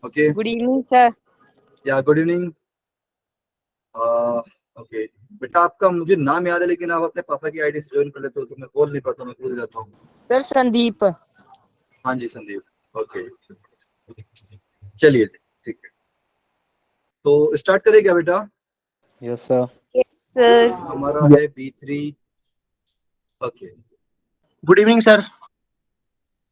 Okay good evening sir. या good evening. Okay बेटा, आपका मुझे नाम याद है लेकिन आप अपने पापा की आईडी से ज्वाइन कर लेते हो तो मैं बोल नहीं पाता, मैं भूल जाता हूँ। सर संदीप। हाँ जी संदीप। ओके चलिए ठीक है, तो स्टार्ट करें क्या बेटा? Yes sir. Yes sir. हमारा है B3। Okay good evening sir.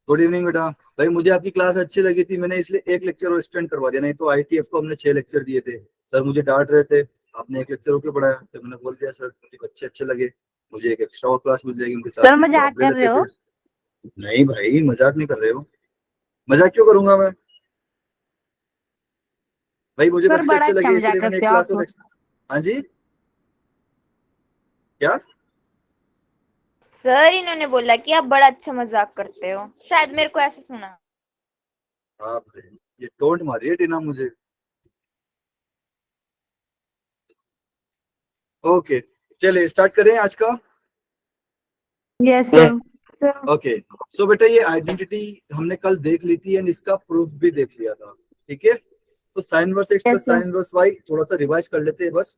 Good evening बेटा। भाई मुझे आपकी क्लास अच्छी लगी थी, मैंने इसलिए एक लेक्चर और एक्सटेंड करवा दिया, नहीं तो ITF को हमने 6 लेक्चर दिए थे। सर मुझे डांट रहे थे, आपने एक लेक्चर होकर पढ़ाया, तो मैंने बोल दिया सर मुझे बच्चे अच्छे लगे, मुझे एक एक्स्ट्रा और क्लास मिल जाएगी उनके साथ, सर तो मजाक आप ले कर लेते रहे हो? फिर। नहीं भाई मजाक नहीं कर रहे हो, मजाक क्यों करूंगा मैं? भाई मुझे सर बच्चे बड़ा अच्छे अच्छा लगे मजाक इसलिए मैंने करते एक हो क्लास आप। और हाँ जी क्या? सर इन्होंने बोला कि आप बड़ा अच्छा मजाक करते हो, शायद मेरे को ऐसे सुना। हाँ भाई, ये टोंट मारी है टीना मुझे। ओके चलिए स्टार्ट करें आज का। Yes sir. ओके सो बेटा ये आइडेंटिटी हमने कल देख ली थी एंड इसका प्रूफ भी देख लिया था, ठीक है? तो sign inverse x plus Yes, sir. Sine inverse y थोड़ा सा रिवाइज कर लेते हैं बस।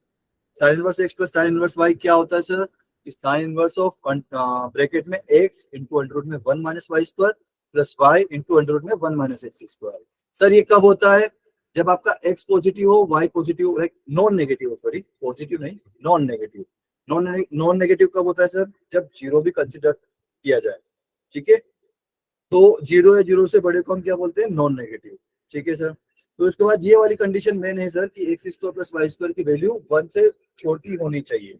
Sine inverse x plus sign inverse y क्या होता है sir? Sine inverse of bracket में एक्स इंटू अंडर रूट में 1 minus y square plus y into under root में 1 माइनस एक्स स्क्वायर। सर ये कब होता है? जब आपका एक्स पॉजिटिव हो, y positive, like non negative हो, सॉरी पॉजिटिव नहीं नॉन नेगेटिव। नॉन नेगेटिव कब होता है सर? जब जीरो भी कंसिडर किया जाए, ठीक है? तो जीरो या जीरो से बड़े को हम क्या बोलते हैं? नॉन नेगेटिव, ठीक है सर? तो इसके बाद ये वाली कंडीशन मेन है सर कि x square plus y square की वैल्यू 1 से छोटी होनी चाहिए,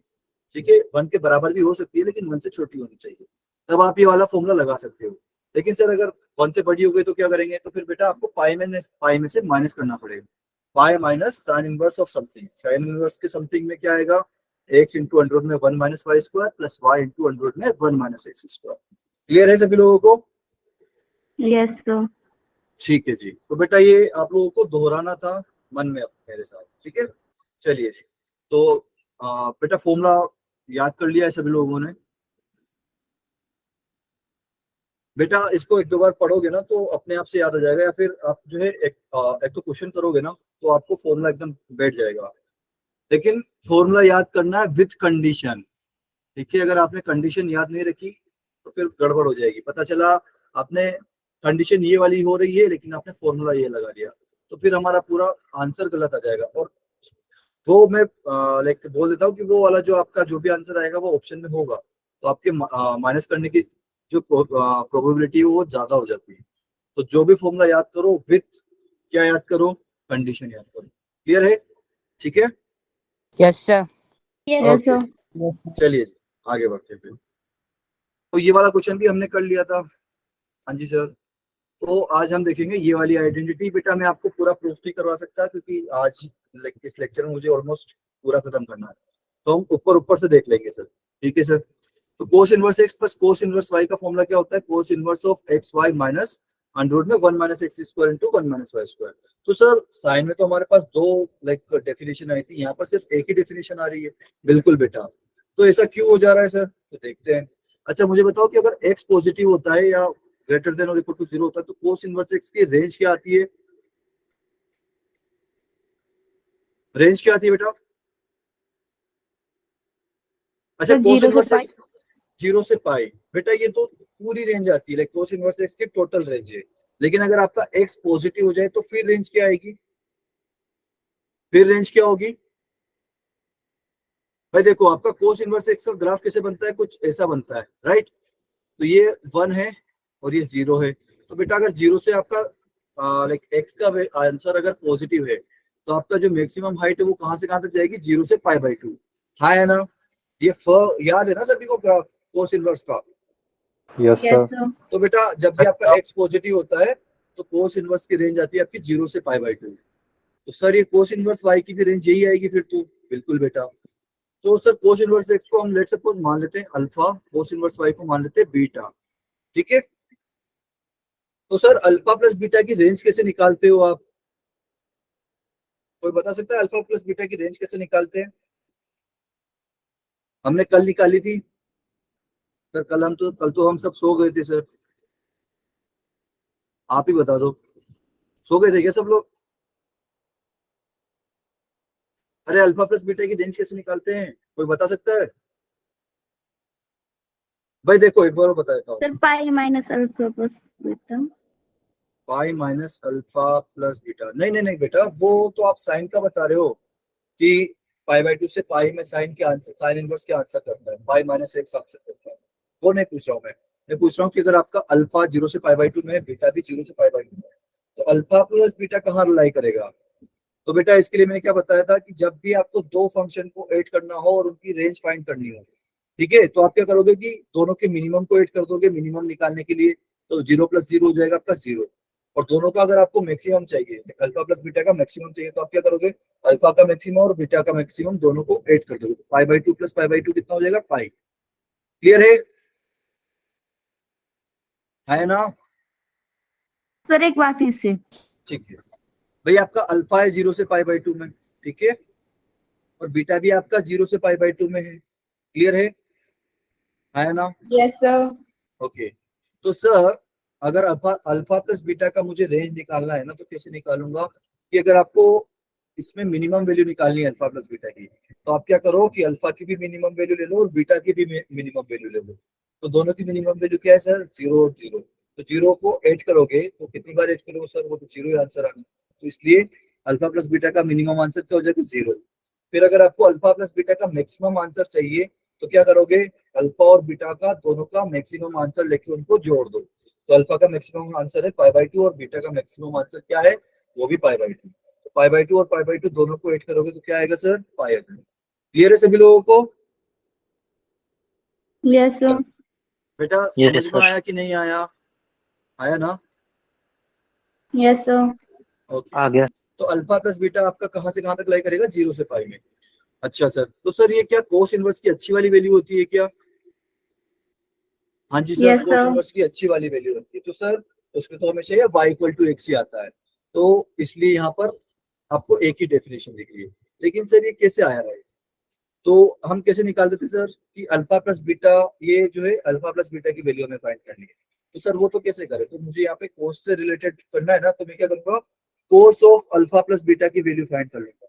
ठीक है? 1 के बराबर भी हो सकती है लेकिन 1 से छोटी होनी चाहिए, तब आप ये वाला फॉर्मूला लगा सकते हो। लेकिन सर अगर 1 से बड़ी हो गई तो क्या करेंगे? तो फिर बेटा आपको पाई में से माइनस करना पड़ेगा। Pi minus sign inverse of something, sine inverse के समथिंग में क्या आएगा? एक्स इंटू अंडर रूट में 1 minus y square plus y into under root में 1 माइनस एक्स स्क्वायर। क्लियर है सभी लोगों को? Yes sir. ठीक है जी, तो बेटा ये आप लोगों को दोहराना था मन में मेरे साथ, ठीक है? चलिए जी, तो बेटा फॉर्मूला याद कर लिया है सभी लोगों ने? बेटा इसको एक दो बार पढ़ोगे ना तो अपने आप से याद आ जाएगा, या फिर आप जो है एक तो क्वेश्चन करोगे ना तो आपको फॉर्मूला एकदम बैठ जाएगा। लेकिन फॉर्मूला याद करना है विथ कंडीशन, ठीक है? अगर आपने कंडीशन याद नहीं रखी तो फिर गड़बड़ हो जाएगी। पता चला आपने कंडीशन ये वाली हो रही है लेकिन आपने फॉर्मूला ये लगा दिया, तो फिर हमारा पूरा आंसर गलत आ जाएगा। और वो मैं लाइक बोल देता हूँ कि वो वाला जो आपका जो भी आंसर आएगा वो ऑप्शन में होगा, तो आपके माइनस करने की जो प्रोबेबिलिटी है वो ज्यादा हो जाती है। तो जो भी फॉर्मूला याद करो विथ क्या याद करो? कंडीशन याद करो। क्लियर है? ठीक है? Yes sir. Yes okay sir. चलिए आगे बढ़ते हैं फिर। तो ये वाला क्वेश्चन भी हमने कर लिया था। हाँ जी सर। तो आज हम देखेंगे ये वाली आइडेंटिटी। बेटा मैं आपको पूरा प्रूफ नहीं करवा सकता क्योंकि आज इस लेक्चर में मुझे ऑलमोस्ट पूरा खत्म करना है, तो हम ऊपर ऊपर से देख लेंगे सर, ठीक है सर? तो cos inverse x plus cos inverse y का फॉर्मूला क्या होता है? Cos inverse of x y minus under root में 1 minus x square into 1 minus y square. तो सर साइन में तो हमारे पास दो लाइक डेफिनेशन आई थी, यहाँ पर सिर्फ एक ही डेफिनेशन आ रही है। बिल्कुल बेटा, तो ऐसा क्यों हो जा रहा है सर? तो देखते हैं। अच्छा मुझे बताओ कि अगर एक्स पॉजिटिव होता है या ग्रेटर देन और इक्वल टू 0 होता है तो कोस इनवर्स एक्स की रेंज क्या आती है? रेंज क्या आती है बेटा? अच्छा तो कोस 0 से इनवर्स पाई। एक्स 0 से पाई, बेटा ये तो पूरी रेंज आती है, लाइक कोस इनवर्स एक्स की टोटल रेंज है। लेकिन अगर आपका एक्स पॉजिटिव हो जाए तो फिर रेंज क्या आएगी? फिर रेंज क्या होगी? भाई देखो आपका कोस इनवर्स एक्स का ग्राफ कैसे बनता है? कुछ ऐसा बनता है, राइट? तो ये 1 है और ये 0 है। तो बेटा अगर 0 से आपका लाइक एक्स का आंसर अगर पॉजिटिव है तो आपका जो मैक्सिमम हाइट है वो कहां से कहां तक जाएगी? 0 से पाई बाई 2। हाँ है ना? ये याद है ना सभी को ग्राफ कोस इनवर्स का? Yes yes sir. सर। तो बेटा जब भी आपका एक्स पॉजिटिव होता है तो कोस इनवर्स की रेंज आती है आपकी 0 से पाई बाई 2। तो सर ये कोस इनवर्स वाई की भी रेंज यही आएगी फिर तो? बिल्कुल बेटा। तो सर कोस इनवर्स एक्स को हम लेट सपोज मान लेते हैं अल्फा, कोस इनवर्स वाई को मान लेते हैं बीटा, ठीक है? तो सर अल्फा प्लस बीटा की रेंज कैसे निकालते हो आप? कोई बता सकता है अल्फा प्लस बीटा की रेंज कैसे निकालते हैं? हमने कल निकाली थी सर, कल तो हम सब सो गए थे सर, आप ही बता दो। सो गए थे क्या सब लोग? अरे अल्फा प्लस बीटा की रेंज कैसे निकालते हैं, कोई बता सकता है? भाई देखो एक बार बता देता हूँ। सर पाई माइनस अल्फा प्लस बीटा। पाई माइनस अल्फा प्लस बीटा, नहीं नहीं नहीं बेटा, वो तो आप साइन का बता रहे हो कि पाई बाई 2 से पाई में साइन के आंसर, साइन इनवर्स के आंसर करता है, पाई माइनस एक्स आंसर करता है। वो नहीं पूछ रहा हूँ मैं पूछ रहा हूँ कि अगर आपका अल्फा 0 से पाई बाई 2 में है, बीटा भी 0 से पाई बाई 2 में है, तो अल्फा प्लस बीटा कहाँ रिलाई करेगा? तो बेटा इसके लिए मैंने क्या बताया था कि जब भी आपको दो फंक्शन को ऐड करना हो और उनकी रेंज फाइंड करनी हो, ठीक है, तो आप क्या करोगे कि दोनों के मिनिमम को ऐड कर दोगे, मिनिमम निकालने के लिए, तो 0 प्लस 0 हो जाएगा आपका 0, और दोनों का अगर आपको मैक्सिमम चाहिए, अल्फा प्लस बीटा का मैक्सिमम चाहिए, तो आप क्या करोगे, अल्फा का मैक्सिमम और बीटा का मैक्सिमम दोनों को ऐड कर दोगे, पाई बाई 2 प्लस पाई बाई 2 कितना हो जाएगा, पाई। क्लियर है ना? सर एक बात फिर से। ठीक है भाई, आपका अल्फा है 0 से पाई बाई 2 में, ठीक है, और बीटा भी आपका 0 से पाई बाई 2 में है। क्लियर है ना? Yes sir. ओके, तो सर अगर अल्फा अल्फा प्लस बीटा का मुझे रेंज निकालना है ना, तो कैसे निकालूंगा कि अगर आपको इसमें मिनिमम वैल्यू निकालनी है अल्फा प्लस बीटा की, तो आप क्या करो कि अल्फा की भी मिनिमम वैल्यू ले लो और बीटा की भी मिनिमम वैल्यू ले लो। तो दोनों की मिनिमम वैल्यू क्या है सर, 0 और 0, तो 0 को ऐड करोगे तो कितनी बार ऐड करोगे सर, वो तो 0 ही आंसर आना, तो इसलिए अल्फा प्लस बीटा का मिनिमम आंसर क्या हो जाएगा, 0। फिर अगर आपको अल्फा प्लस बीटा का मैक्सिमम आंसर चाहिए, तो क्या करोगे, अल्फा और बीटा का दोनों का मैक्सिमम आंसर लेके उनको जोड़ दो, तो अल्फा का मैक्सिमम आंसर है पाई बाई 2 और बीटा का मैक्सिमम आंसर क्या है, वो भी पाई बाई 2, तो पाई बाई 2 और पाई बाई 2 दोनों को ऐड करोगे तो क्या आएगा सर, पाई आएगा। क्लियर है सभी लोगों को? Yes sir. बेटा Yes, समझ में sir. आया कि नहीं आया? आया ना? Yes sir. ओके, आ गया. तो अल्फा प्लस बीटा आपका कहाँ से कहाँ तक लाई करेगा, 0 से पाई में। अच्छा सर, तो सर ये क्या कोस इनवर्स की अच्छी वाली वैल्यू होती है क्या? हाँ जी सर, यस कोस सर। इनवर्स की अच्छी वाली वैल्यू होती है, तो सर उसमें तो हमेशा ये y इक्वल टू एक्स ही आता है, तो इसलिए यहाँ पर आपको एक ही डेफिनेशन दिख रही है। लेकिन सर ये कैसे आया है, तो हम कैसे निकाल देते सर कि अल्फा प्लस बीटा, ये जो है अल्फा प्लस बीटा की वैल्यू हमें फाइंड करनी है, तो सर वो तो कैसे करें, तो मुझे यहाँ पे कोस से रिलेटेड करना है ना, तो मैं क्या करूंगा, cos of alpha plus beta की वैल्यू फाइंड कर लूंगा।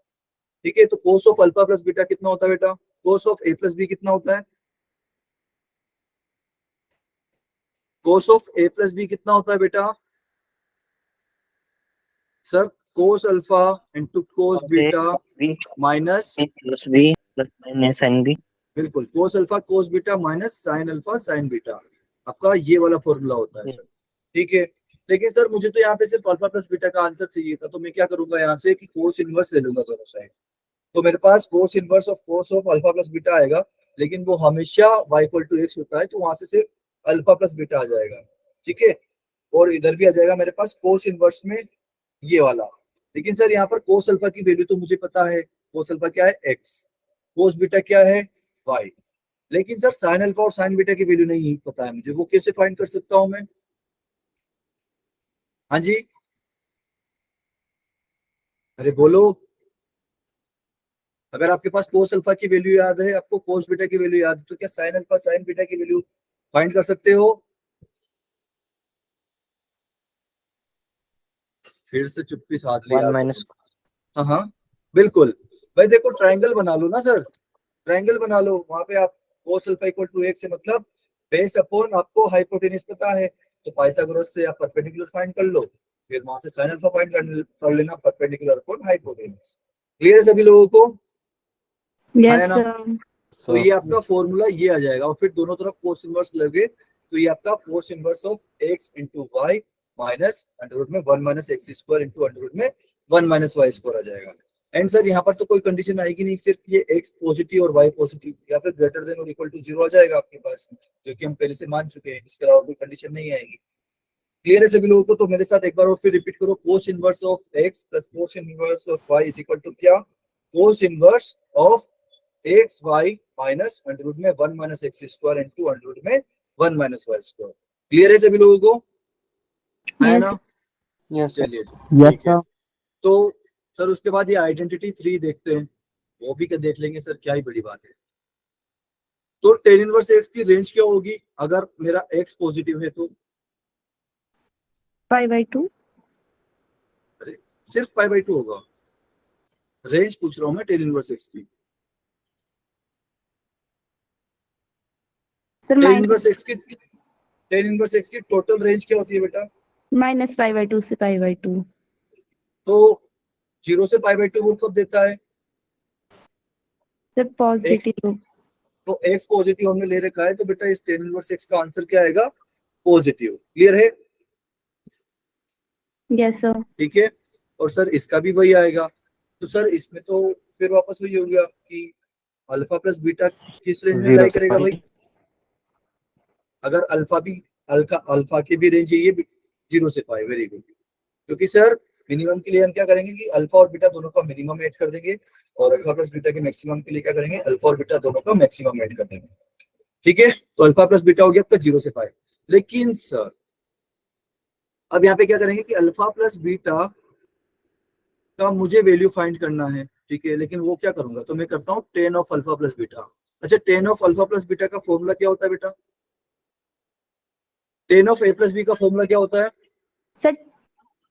ठीक है, तो cos of alpha plus beta कितना होता है बेटा, cos of A plus B कितना होता है, cos of A plus B कितना होता है बेटा sir, cos alpha into cos beta B माइनस, plus B plus minus sin B. बिल्कुल cos alpha cos beta minus sine alpha sine beta, आपका ये वाला फॉर्मूला होता है सर। ठीक है, लेकिन सर मुझे तो यहाँ पे सिर्फ अल्फा प्लस बीटा का आंसर चाहिए था, तो मैं क्या करूंगा यहाँ से कि कोस इनवर्स ले लूंगा दोनों साइड, तो मेरे पास cos inverse of cos of alpha plus beta आएगा, लेकिन वो हमेशा y इक्वल टू एक्स होता है, तो वहां से सिर्फ अल्फा प्लस बीटा आ जाएगा। ठीक है, और इधर भी आ जाएगा मेरे पास कोस इनवर्स में ये वाला। लेकिन सर यहाँ पर कोस अल्फा की वैल्यू तो मुझे पता है, कोस अल्फा क्या है x, कोस बीटा क्या है y, लेकिन सर साइन अल्फा और साइन बीटा की वैल्यू नहीं पता है मुझे, वो कैसे फाइंड कर सकता हूं मैं? हाँ जी, अरे बोलो, अगर आपके पास कोस अल्फा की वैल्यू याद है, आपको कोस बीटा की वैल्यू याद है, तो क्या साइन अल्फा साइन बीटा की वैल्यू फाइंड कर सकते हो? फिर से चुप्पी साध ली 1 यार minus. तुमने। हाँ हाँ बिल्कुल, भाई देखो ट्रायंगल बना लो ना सर, ट्रायंगल बना लो, वहां पे आप cos alpha equal to x से मतलब बेस अपॉन आपको हाइपोटेनस पता है, तो पाइथागोरस से आप परपेंडिकुलर फाइंड कर लो, फिर वहां से साइन अल्फा फाइंड कर लेना, परपेंडिकुलर अपॉन हाइपोटेनस। क्लियर है सभी लोगों को? है यस ना? सर। तो ये आपका फॉर्मूला ये आ जाएगा, और फिर दोनों तरफ कोस इनवर्स लगे, तो ये आपका cos inverse of x into y minus under root में 1 minus x square into under root में 1 माइनस वाई स्क्वायर आ जाएगा। एंड सर यहाँ पर तो कोई कंडीशन आएगी नहीं, सिर्फ ये एक्स पॉजिटिव और वाई पॉजिटिव या फिर ग्रेटर देन और इक्वल टू 0 आ जाएगा आपके पास, जो कि हम पहले से मान चुके हैं, इसके अलावा कोई कंडीशन नहीं आएगी। क्लियर है सभी लोगों को? तो मेरे साथ एक बार और फिर रिपीट करो, cos inverse of x plus cos inverse of y is equal to क्या, cos inverse of x y minus under root में 1 minus x square into under root में 1 माइनस वाई स्क्वायर। क्लियर है सभी लोगों को? है ना? Yes, sir. चलिए Yes, ठीक है, sir. तो सर उसके बाद ये आइडेंटिटी 3 देखते हैं, वो भी देख लेंगे सर, क्या ही बड़ी बात है। तो टेन इनवर्स एक्स की रेंज क्या होगी अगर मेरा एक्स पॉजिटिव है तो? Pi by 2। अरे सिर्फ पाई बाई 2 होगा? रेंज पूछ रहा हूँ मैं टेन इनवर्स एक्स की। Sir ten minus inverse x की, टेन इनवर्स एक्स की टोटल रेंज क्या होती है बेटा? -π/2 से π/2। तो 0 से पाई बाई 2 वो कब देता है? Sir positive. तो एक्स पॉजिटिव हमने ले रखा है, तो बेटा इस टेन इनवर्स एक्स का आंसर क्या आएगा? पॉजिटिव। क्लियर है? Yes sir. ठीक है। और सर इसका भी वही आएगा। तो सर इसमें तो फिर वापस वही हो गया कि अल्फा प्लस बीटा किस रेंज में 0 लाई से करेगा पाई। भाई? अगर अल्फा भी, अल्फा की भी रेंज यही है 0 से पाई। Very good. क्योंकि सर मिनिमम के लिए हम क्या करेंगे कि अल्फा और बीटा दोनों का मिनिमम ऐड कर देंगे, और अल्फा प्लस बीटा के मैक्सिमम के लिए क्या करेंगे? अल्फा और बीटा दोनों का मैक्सिमम ऐड कर देंगे। ठीक है, तो अल्फा प्लस बीटा हो गया आपका 0 से पाई। लेकिन सर अब यहाँ पे क्या करेंगे कि अल्फा प्लस बीटा का मुझे वैल्यू फाइंड करना है। ठीक है, लेकिन वो क्या करूंगा, तो मैं करता हूँ tan of alpha plus beta. अच्छा, tan of alpha plus beta का फॉर्मूला क्या होता है बेटा? Tan of A plus B का फॉर्मूला क्या होता है? Sir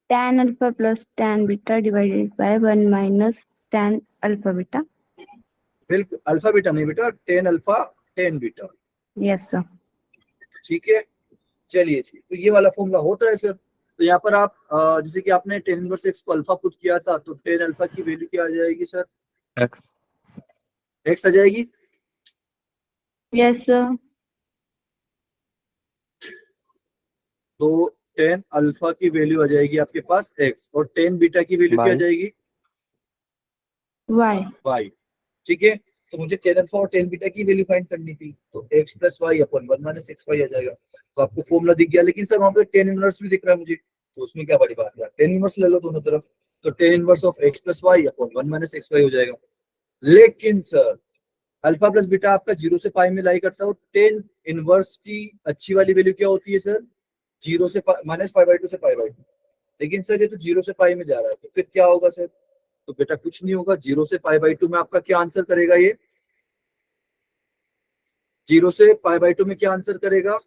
tan alpha plus tan beta divided by 1 minus tan alpha beta. बिल्कुल, अल्फा बीटा नहीं बेटा, tan alpha tan beta. Yes sir. ठीक है, चलिए जी, तो ये वाला फॉर्मूला होता है सर। तो यहाँ पर आप जैसे कि आपने टेन इनवर्स एक्स को अल्फा पुट किया था, तो टेन अल्फा की वैल्यू क्या आ जाएगी सर? एक्स। एक्स आ जाएगी। Yes sir. तो टेन अल्फा की वैल्यू आ जाएगी आपके पास एक्स, और टेन बीटा की वैल्यू क्या आ Y। जाएगी? वाई। वाई। ठीक है, तो मुझे टेन अल्फा और टेन बीटा की वैल्यू फाइंड करनी थी, तो x plus y upon one minus x y आ जाएगा। तो आपको फॉर्मूला दिख गया, लेकिन सर वहां पे टेन इनवर्स भी दिख रहा है मुझे, तो उसमें क्या बड़ी बात है, टेन इनवर्स ले लो दोनों तरफ। तो tan inverse of x plus y upon one minus x y हो जाएगा। लेकिन सर अल्फा प्लस बीटा आपका 0 से पाई में लाई करता है, टेन इनवर्स की अच्छी वाली वैल्यू क्या होती है सर? 0 से माइनस पाई बाई 2 से पाई बाई 2। लेकिन सर ये तो 0 से पाई में जा रहा है, तो फिर क्या होगा सर? तो बेटा कुछ नहीं होगा, 0 से पाई बाई 2 में आपका क्या आंसर करेगा? ये 0 से पाई बाई 2 में क्या आंसर करेगा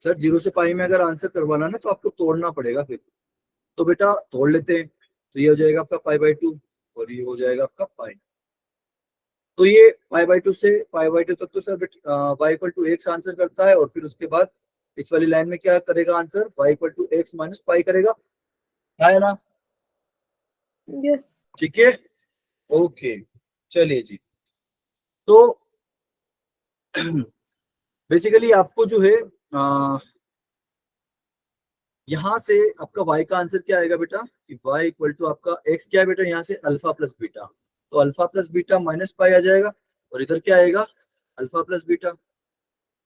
सर? 0 से पाई में अगर आंसर करवाना ना, तो आपको तोड़ना पड़ेगा फिर। तो बेटा तोड़ लेते हैं, तो ये हो जाएगा आपका पाई बाई 2, और ये हो जाएगा आपका पाई। तो ये पाई बाई 2 से पाई बाई 2 तक तो sir y equal to x answer करता है, और फिर उसके बाद इस वाली लाइन में क्या करेगा answer? Y equal to x minus pi करेगा, है ना? यस। ठीक है, ओके, चलिए जी। तो बेसिकली आपको जो है यहाँ से आपका y का आंसर क्या आएगा बेटा? कि y इक्वल टू आपका x क्या है बेटा? यहाँ से अल्फा प्लस बीटा, तो alpha plus beta minus pi आ जाएगा, और इधर क्या आएगा? अल्फा प्लस बीटा,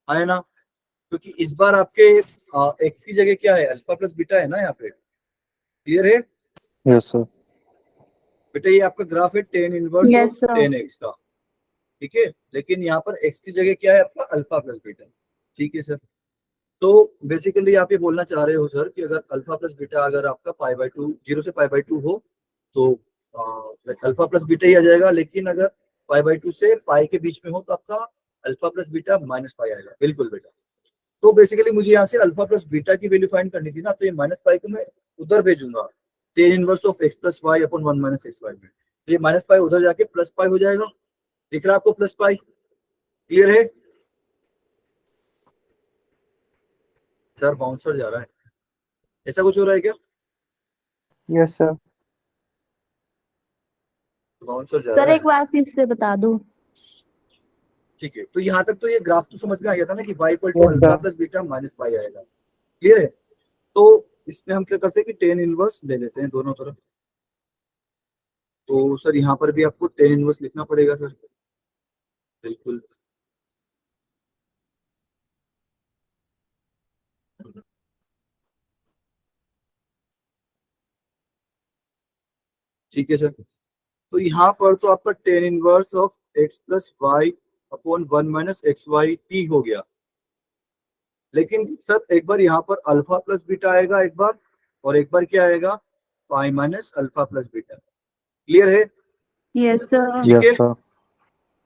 आया ना? क्योंकि इस बार आपके x की जगह क्या है? अल्फा प्लस बीटा है ना यहाँ पे। क्लियर है यस सर। बेटा? ये आपका ग्राफ है tan inverse yes of sir. Ten x का। ठीक है, लेकिन यहाँ पर x की जगह क्या है आपका? Alpha plus beta. ठीक है सर, तो बेसिकली आप ये बोलना चाह रहे हो सर कि अगर अल्फा प्लस बीटा अगर आपका पाई बाई 2 0 से पाई बाई 2 हो, तो अल्फा प्लस बीटा ही आ जाएगा, लेकिन अगर पाई बाई 2 से पाई के बीच में हो, तो आपका alpha plus beta minus pi आएगा। बिल्कुल बेटा। तो बेसिकली मुझे यहाँ से अल्फा प्लस बीटा की वैल्यू फाइंड करनी थी ना, तो ये माइनस पाई को मैं उधर भेजूंगा, tan inverse of x plus y upon one minus x y में। तो ये माइनस पाई उधर जाके प्लस पाई हो जाएगा। दिख रहा है आपको प्लस पाई? क्लियर है सर? बाउंसर जा रहा है, ऐसा कुछ हो रहा है क्या? Yes sir. बाउंसर जा सर रहा एक है। बार फिर से बता दो। ठीक है, तो यहाँ तक तो ये ग्राफ तो समझ में आ गया था ना कि y equal to Yes, alpha sir. Plus beta minus pi आएगा। क्लियर है? तो इसमें हम क्या करते हैं कि टेन इनवर्स ले लेते हैं दोनों तरफ। तो सर यहाँ पर भी आपको टेन इनवर्स लिखना पड़ेगा सर। बिल्कुल, ठीक है सर। तो यहाँ पर तो आपका tan inverse of x plus y upon one minus x y टी हो गया। लेकिन सर एक बार यहाँ पर अल्फा प्लस बीटा आएगा एक बार, और एक बार क्या आएगा? Pi minus alpha plus beta. Clear है? Yes sir. ठीक यस है, सर।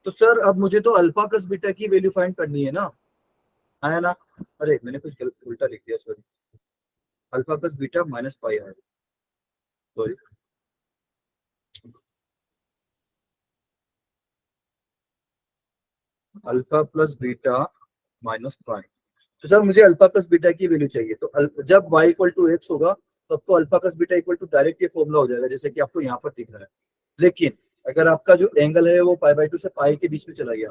तो सर अब मुझे तो अल्फा प्लस बीटा की वैल्यू फाइंड करनी है ना, आया ना? अरे मैंने कुछ गलत उल्टा लिख दिया, sorry. Alpha plus beta minus pi आया। Sorry, alpha plus beta minus pi. तो सर मुझे अल्फा प्लस बीटा की वैल्यू चाहिए, तो जब y इक्वल टू एक्स होगा तो आपको alpha plus beta equal to direct ये फॉर्मूला हो जाएगा, जैसे कि आपको यहाँ पर दिख रहा है। लेकिन अगर आपका जो एंगल है वो पाई बाई टू से पाई के बीच में चला गया,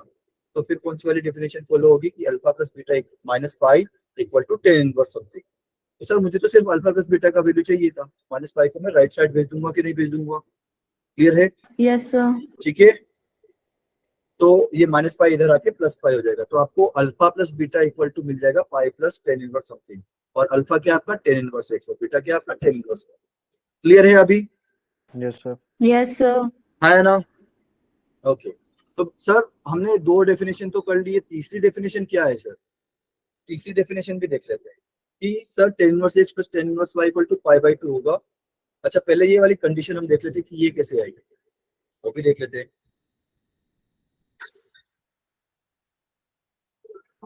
तो फिर कौन सी वाली डेफिनेशन फॉलो होगी कि alpha plus beta minus pi equal to tan inverse something. तो सर मुझे तो सिर्फ अल्फा प्लस बीटा का वैल्यू चाहिए था, माइनस पाई को मैं राइट साइड भेज दूंगा कि नहीं भेज दूंगा? क्लियर है? Yes, sir. ठीक है, तो ये माइनस पाई इधर आके प्लस पाई हो जाएगा, तो आपको alpha plus beta equal to मिल जाएगा pi plus tan inverse something, और अल्फा क्या आपका टेन इनवर्स एक्स और बीटा क्या आपका टेन इनवर्स। क्लियर है अभी? Yes, sir. Yes, sir. है ना? ओके, तो सर हमने दो डेफिनेशन तो कर लिए, तीसरी डेफिनेशन क्या है सर? तीसरी डेफिनेशन भी देख लेते हैं कि sir tan inverse x plus tan inverse y equal to pi by two होगा। अच्छा, पहले ये वाली कंडीशन हम देख लेते हैं कि ये कैसे आएगी, वो भी देख लेते हैं।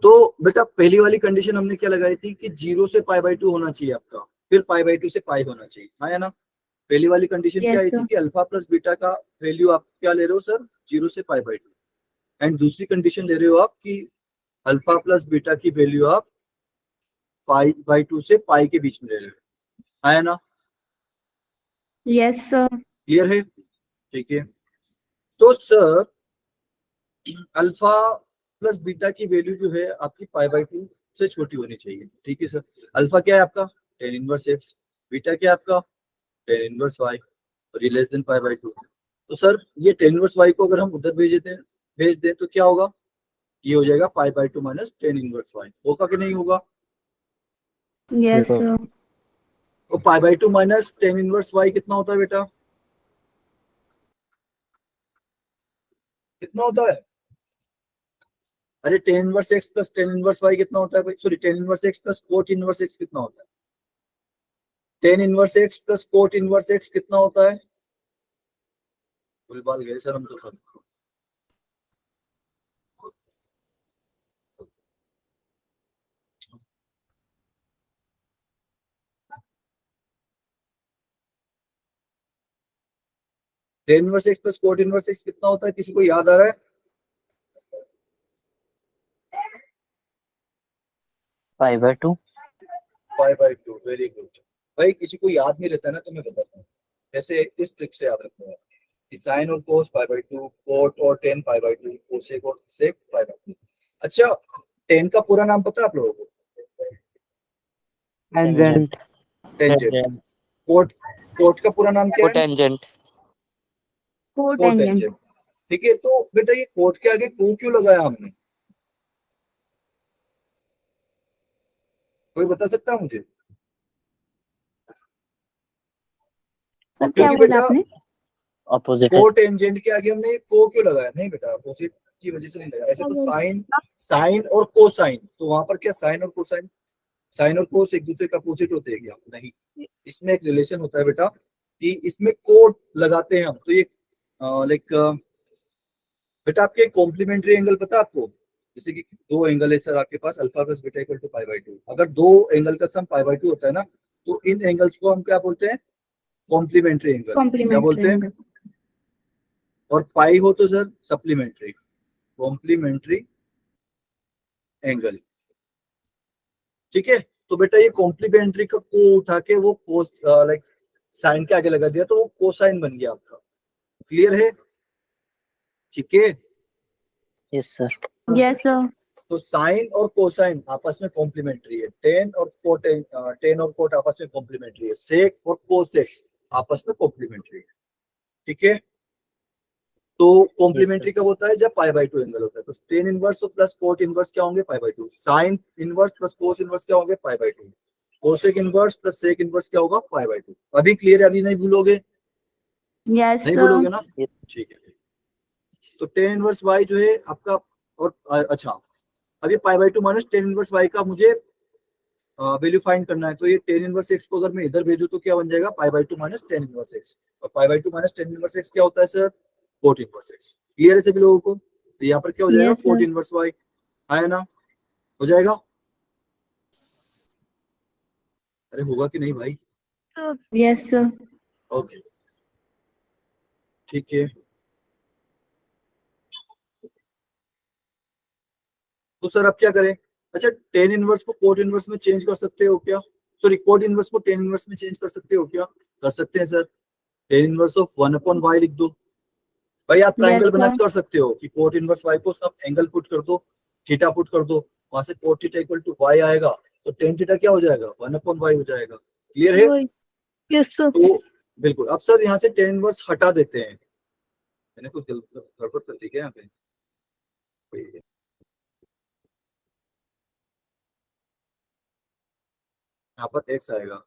तो बेटा पहली वाली कंडीशन हमने क्या लगाई थी कि 0 से पाई बाई टू होना चाहिए आपका, फिर पाई बाई टू से पाई होना चाहिए, हाँ या ना? पहली वाली कंडीशन Yes, क्या आई sir. थी कि अल्फा प्लस बीटा का वैल्यू आप क्या ले रहे हो सर? 0 से पाई बाई टू। एंड दूसरी कंडीशन ले रहे हो आप कि अल्फा प्लस बीटा की वैल्यू आप पाई बाई टू से पाई के बीच में ले रहे हो, हाँ या ना? Yes, sir. क्लियर है? ठीक है, तो सर अल्फा प्लस बीटा की वैल्यू जो है आपकी पाई बाई टू से छोटी होनी चाहिए। ठीक है सर, अल्फा क्या है आपका? टेन इनवर्स एक्स, बीटा क्या है आपका? टेन इनवर्स वाई, और ये less than pi by to. तो सर ये टेन इनवर्स वाई को अगर हम उधर भेज दें तो क्या होगा? ये हो जाएगा pi by two minus tan inverse y. होगा कि नहीं होगा? Yes, sir. sir. तो pi by two minus tan inverse y कितना होता है बेटा? कितना होता है? अरे tan inverse x plus tan inverse y कितना होता है भाई? Sorry, tan inverse x plus cot inverse x कितना होता है? Tan inverse x plus cot inverse x कितना होता है? भूल बात गए सर हम तो सब। Ten inverse x plus cot inverse x कितना होता है? किसी को याद आ रहा है? Pi by 2. Pi by to, very good. भाई किसी को याद नहीं रहता ना तो मैं बताता हूँ, जैसे इस ट्रिक से याद रखना है कि साइन और कोस पाई बाई टू, कोट और ten pi by two, cosec और सेक पाई बाई टू। अच्छा, टेन का पूरा नाम पता है आप लोगों को? Tangent. टेंजेंट। कोट, कोट का पूरा नाम क्या है? Cotangent. Cotangent. कोटेंजेंट। ठीक है, तो बेटा ये कोट के आगे को क्यों लगाया हमने? कोई बता सकता है मुझे? सर क्या क्योंकि बोला बेटा आपने? Opposite. कोटेंजेंट के आगे हमने को क्यों लगाया? नहीं बेटा, अपोजिट की वजह से नहीं लगाया। ऐसे तो साइन, साइन और कोसाइन, तो वहां पर क्या साइन और कोसाइन, साइन और कोस एक दूसरे का अपोजिट होते हैं क्या? नहीं, इसमें एक रिलेशन होता है बेटा कि इसमें कोट लगाते हैं हम, तो ये लाइक बेटा आपके कॉम्प्लीमेंट्री एंगल पता है आपको? जैसे कि दो एंगल है सर आपके पास, alpha plus beta equal to pi by two. अगर दो एंगल का सम पाई बाई टू होता है ना, तो इन एंगल्स को हम क्या बोलते हैं? Complementary angle. क्या Complementary बोलते हैं? angle. और पाई हो तो सर सप्लीमेंट्री, कॉम्प्लीमेंट्री एंगल। ठीक है, तो बेटा ये कॉम्प्लीमेंट्री का को उठा के वो कोस लाइक साइन के आगे लगा दिया तो वो कोसाइन बन गया आपका। क्लियर है? ठीक है, Yes, sir. Yes, sir. तो साइन और कोसाइन आपस में कॉम्प्लीमेंट्री है, टेन और कोट, टेन और कोट आपस में कॉम्प्लीमेंट्री है, सेक और कोसेक आपस में कॉम्प्लीमेंट्री है। ठीक है, तो कॉम्प्लीमेंट्री कब होता है? जब पाई बाई टू एंगल होता है। तो टेन इनवर्स और प्लस कोट इनवर्स क्या होंगे? Pi by two. Sign inverse plus cos inverse क्या होंगे? Pi by two. Cosec inverse plus sec inverse क्या होगा? Pi by two. अभी क्लियर है? अभी नहीं भूलोगे? Yes, नहीं sir. भूलोगे ना? ठीक है, तो टेन इनवर्स वाई जो है आपका, और अच्छा अब ये pi by two minus tan inverse y का मुझे वैल्यू फाइंड करना है। तो ये टेन इनवर्स एक्स को अगर मैं इधर भेजूं तो क्या बन जाएगा? Pi by two minus tan inverse x, और pi by two minus tan inverse x क्या होता है sir? Cot inverse x. Clear है सभी लोगों को? तो यहाँ पर क्या हो जाएगा? Yes, sir. Cot inverse y आया ना? हो जाएगा? अरे होगा कि नहीं भाई? Yes, sir. ओके ठीक है। तो सर अब क्या करें? अच्छा, टेन इनवर्स को कोट इनवर्स में चेंज कर सकते हो क्या? सॉरी, कोट इनवर्स को टेन इनवर्स में चेंज कर सकते हो क्या? कर सकते हैं sir. Tan inverse of 1/y लिख दो। भाई आप ट्रायंगल Yes, बना sir. के कर सकते हो कि कोट इनवर्स y को सब एंगल पुट कर दो, थीटा पुट कर दो, वहां से cot theta equal to y आएगा, तो टेन थीटा क्या हो जाएगा? 1/y हो जाएगा। क्लियर है? Yes, sir. तो बिल्कुल। अब सर यहाँ से टेन इनवर्स हटा देते हैं। मैंने कुछ गड़बड़ कर दी क्या यहाँ पे? यहाँ पर x आएगा।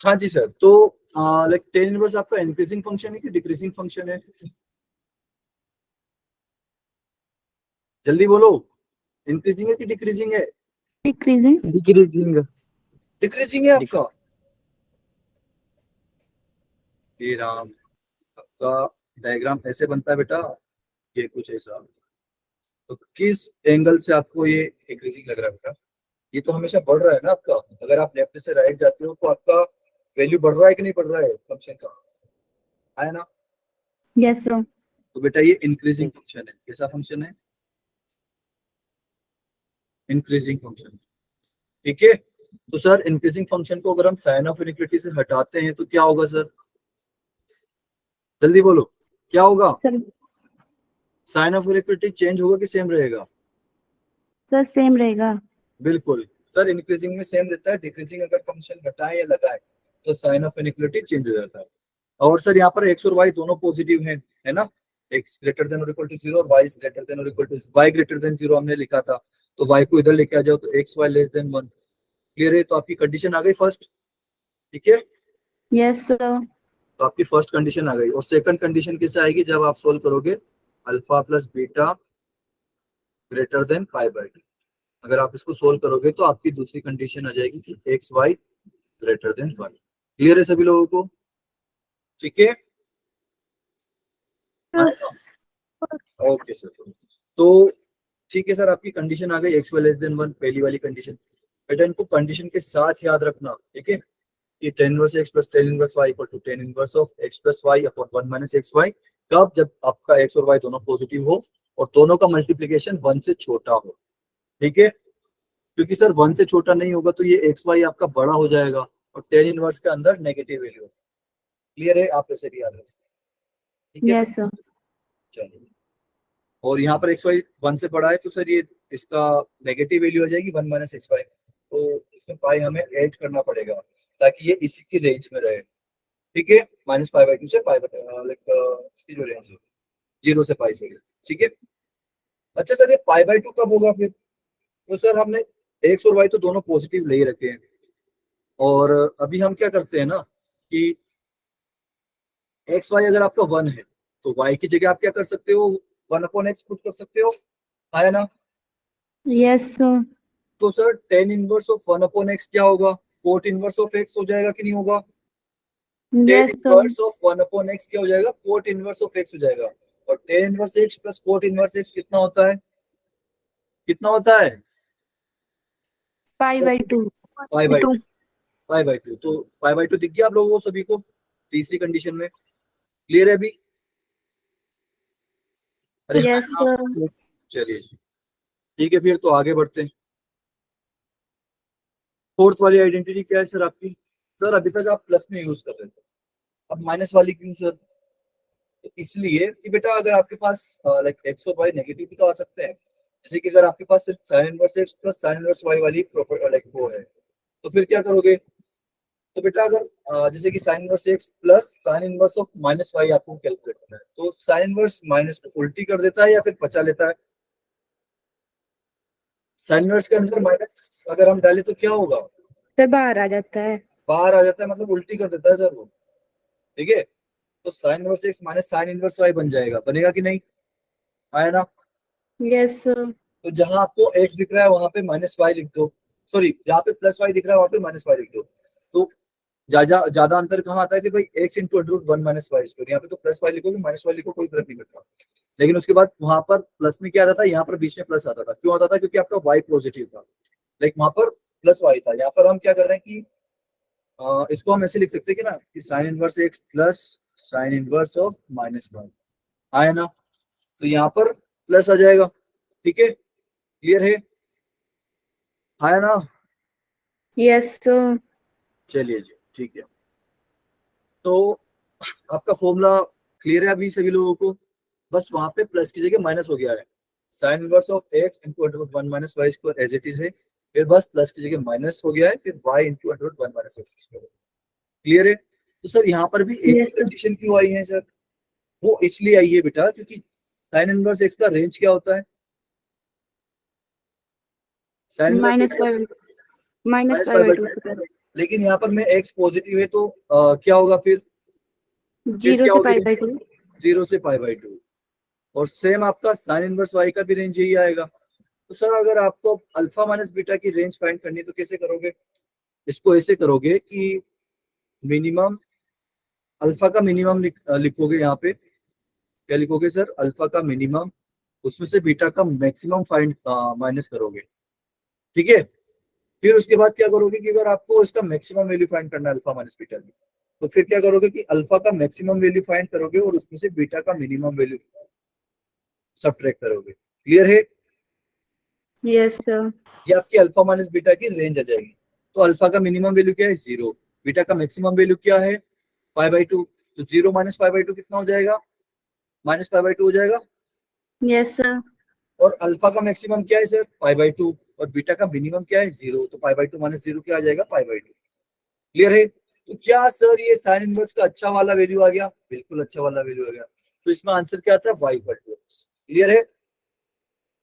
हाँ जी सर। तो लाइक टेन इनवर्स आपका इंक्रीजिंग फंक्शन है कि डिक्रीजिंग फंक्शन है? जल्दी बोलो, इंक्रीजिंग है कि डिक्रीजिंग है? Decreasing. Decreasing. डिक्रीजिंग है आपका। ये राम, आपका डायग्राम ऐसे बनता है बेटा, ये कुछ ऐसा। तो किस एंगल से आपको ये डिक्रीजिंग लग रहा है बेटा? ये तो हमेशा बढ़ रहा है ना आपका। अगर आप लेफ्ट से राइट जाते हो तो आपका वैल्यू बढ़ रहा है कि नहीं बढ़ रहा है फंक्शन का? है ना? Yes, sir. तो बेटा ये इंक्रीजिंग फंक्शन है। कैसा फंक्शन है? Increasing function. ठीक है। तो सर इंक्रीजिंग फंक्शन को अगर हम साइन ऑफ इनइक्वालिटी से हटाते हैं तो क्या होगा सर? जल्दी बोलो, क्या होगा? Sir, sign of inequality change होगा कि सेम रहेगा? sir same रहेगा. बिल्कुल सर, इंक्रीजिंग में सेम रहता है, डिक्रीजिंग अगर फंक्शन घटाए या लगाए तो साइन ऑफ इनइक्वालिटी चेंज हो जाता है। और सर यहाँ पर एक्स और वाई दोनों पॉजिटिव हैं, है ना? एक्स ग्रेटर देन और इक्वल टू 0 और वाई ग्रेटर देन और equal to y greater than 0 हमने लिखा था, तो वाई को इधर लेके आ जाओ तो x y less than 1। Clear है? तो आपकी कंडीशन आ गई फर्स्ट। ठीक है, Yes, sir. तो आपकी फर्स्ट कंडीशन आ गई। और सेकंड कंडीशन कैसे आएगी? जब आप सोल्व करोगे alpha plus beta greater than pi by two. अगर आप इसको सोल्व करोगे तो आपकी दूसरी कंडीशन आ जाएगी कि x y greater than 1। Clear है सभी लोगों को? ठीक है, ओके सर। तो ठीक है सर, आपकी कंडीशन आ गई एक्स वाई लेस देन 1, पहली वाली कंडीशन। बेटा इनको कंडीशन के साथ याद रखना, ठीक है? कि tan inverse x plus tan inverse y equal to tan inverse of x plus y upon 1 minus x y. कब? जब आपका x और y दोनों पॉजिटिव हो और दोनों का मल्टीप्लीकेशन 1 से छोटा हो। ठीक है, क्योंकि सर 1 से छोटा नहीं होगा तो ये एक्स वाई आपका बड़ा हो जाएगा और tan इनवर्स के अंदर नेगेटिव वैल्यू। क्लियर है? आप ऐसे भी याद रख सकते हैं। ठीक है, Yes, sir. चलिए। और यहाँ पर एक्स वाई 1 से बड़ा है तो सर ये इसका नेगेटिव वैल्यू आ जाएगी 1 माइनस एक्स वाई। तो इसमें पाई हमें ऐड करना पड़ेगा ताकि ये इसी की रेंज में रहे। ठीक है, माइनस पाई बाई टू से पाई लाइक इसकी जो रेंज है 0 से पाई से। ठीक है। अच्छा सर, ये पाई बाई टू कब होगा फिर? तो सर हमने एक्स और वाई तो दोनों पॉजिटिव ले ही रखे हैं, और अभी हम क्या करते हैं ना कि एक्स वाई अगर आपका 1 है तो वाई की जगह आप क्या कर सकते हो? 1/x पुट कर सकते हो, है ना? Yes, sir. तो sir tan inverse of 1/x क्या होगा? कोट इनवर्स ऑफ x हो जाएगा कि नहीं होगा? tan Yes, sir. Inverse of 1/x क्या हो जाएगा? कोट इनवर्स ऑफ x हो जाएगा। और tan inverse x plus cot inverse x कितना होता है? कितना होता है? Pi by 2. Pi by pi by to. तो पाई बाई टू दिख गया आप लोगों को सभी को तीसरी कंडीशन में? क्लियर है अभी? अरे Yes, हाँ, sir. चलिए जी, ठीक है फिर तो आगे बढ़ते हैं। फोर्थ वाली आइडेंटिटी क्या है सर आपकी? सर अभी तक आप प्लस में यूज कर रहे थे, अब माइनस वाली क्यों सर? तो इसलिए कि बेटा अगर आपके पास लाइक एक्स और वाई नेगेटिव भी तो आ सकते हैं। जैसे कि अगर आपके पास सिर्फ sin inverse x plus sign inverse y वाली प्रॉपर्टी लाइक वो है, तो फिर क्या करोगे? तो बेटा अगर जैसे कि sin inverse x plus sign inverse of minus y आपको कैलकुलेट करना है, तो साइन इनवर्स माइनस को उल्टी कर देता है या फिर बचा लेता है? साइन इनवर्स के अंदर माइनस अगर हम डालें तो क्या होगा? सर बाहर आ जाता है। बाहर आ जाता है, मतलब उल्टी कर देता है सर वो। ठीक है, तो sign inverse x minus sign inverse y बन जाएगा, बनेगा कि नहीं? आया ना? Yes sir. तो जहां आपको एक्स दिख रहा है वहां पे माइनस वाई लिख दो, सॉरी जहां पे प्लस वाई दिख रहा है वहां पे माइनस वाई लिख दो। तो ज्यादा अंतर कहाँ आता है कि भाई x into under root 1 minus y square, यहाँ पे तो प्लस वाई लिखोगे माइनस वाई लिखो कोई फर्क नहीं पड़ता। लेकिन उसके बाद वहां पर प्लस में क्या आता था? यहाँ पर बीच में प्लस आता था। क्यों आता था? क्योंकि आपका वाई पॉजिटिव था। लाइक वहां पर प्लस वाई था, यहाँ पर हम क्या कर रहे हैं कि इसको हम ऐसे लिख सकते हैं कि ना कि sin inverse x plus sign inverse of minus one आया ना, तो यहाँ पर प्लस आ जाएगा। ठीक है, क्लियर है, आया ना? Yes, sir. चलिए जी, ठीक है। तो आपका फॉर्मूला क्लियर है अभी सभी लोगों को? बस वहां पे प्लस की जगह माइनस हो गया है। Sin inverse of x into under root one minus y square as it is है, फिर बस प्लस की जगह माइनस हो गया है, फिर y into under root one minus x square. Clear है? तो सर यहाँ पर भी एक ही Yes, sir. कंडीशन क्यों आई है सर? वो इसलिए आई है बेटा क्योंकि साइन इनवर्स एक्स का रेंज क्या होता है? Sin inverse Minus pi minus pi by 2 square. लेकिन यहाँ पर मैं एक्स पॉजिटिव है तो क्या होगा फिर? 0 क्या से होगी? pi by 2. 0 से पाई बाई 2। और सेम आपका साइन इनवर्स वाई का भी रेंज यही आएगा। तो सर अगर आपको अल्फा माइनस बीटा की रेंज फाइंड करनी है तो कैसे करोगे? इसको ऐसे करोगे कि मिनिमम अल्फा का मिनिमम लिखोगे। यहाँ पे क्या लिखोगे सर? अल्फा का मिनिमम, उसमें से बीटा का मैक्सिमम फाइंड माइनस करोगे। ठीक है, फिर उसके बाद क्या करोगे कि अगर आपको इसका मैक्सिमम वैल्यू फाइंड करना है अल्फा माइनस बीटा की, तो फिर क्या करोगे कि अल्फा का मैक्सिमम वैल्यू फाइंड करोगे और उसमें से बीटा का मिनिमम वैल्यू सबट्रैक्ट करोगे। क्लियर है? Yes, sir. ये आपकी अल्फा माइनस बीटा की रेंज आ जाएगी। तो अल्फा का मिनिमम वैल्यू क्या है? 0। बीटा का मैक्सिमम वैल्यू क्या है? पाई बाई 2। तो 0 माइनस पाई बाई 2 कितना हो जाएगा? माइनस पाई बाई 2 हो जाएगा। Yes, sir. और अल्फा का मैक्सिमम क्या है सर? Pi by 2। और बीटा का मिनिमम क्या है? 0। तो पाई बाई 2 माइनस 0 क्या आ जाएगा? Pi by 2। क्लियर है? तो क्या सर ये साइन इनवर्स का अच्छा वाला वैल्यू आ गया? बिल्कुल अच्छा वाला वैल्यू आ गया। तो इसमें आंसर क्या आता है? y equal to x। Clear है?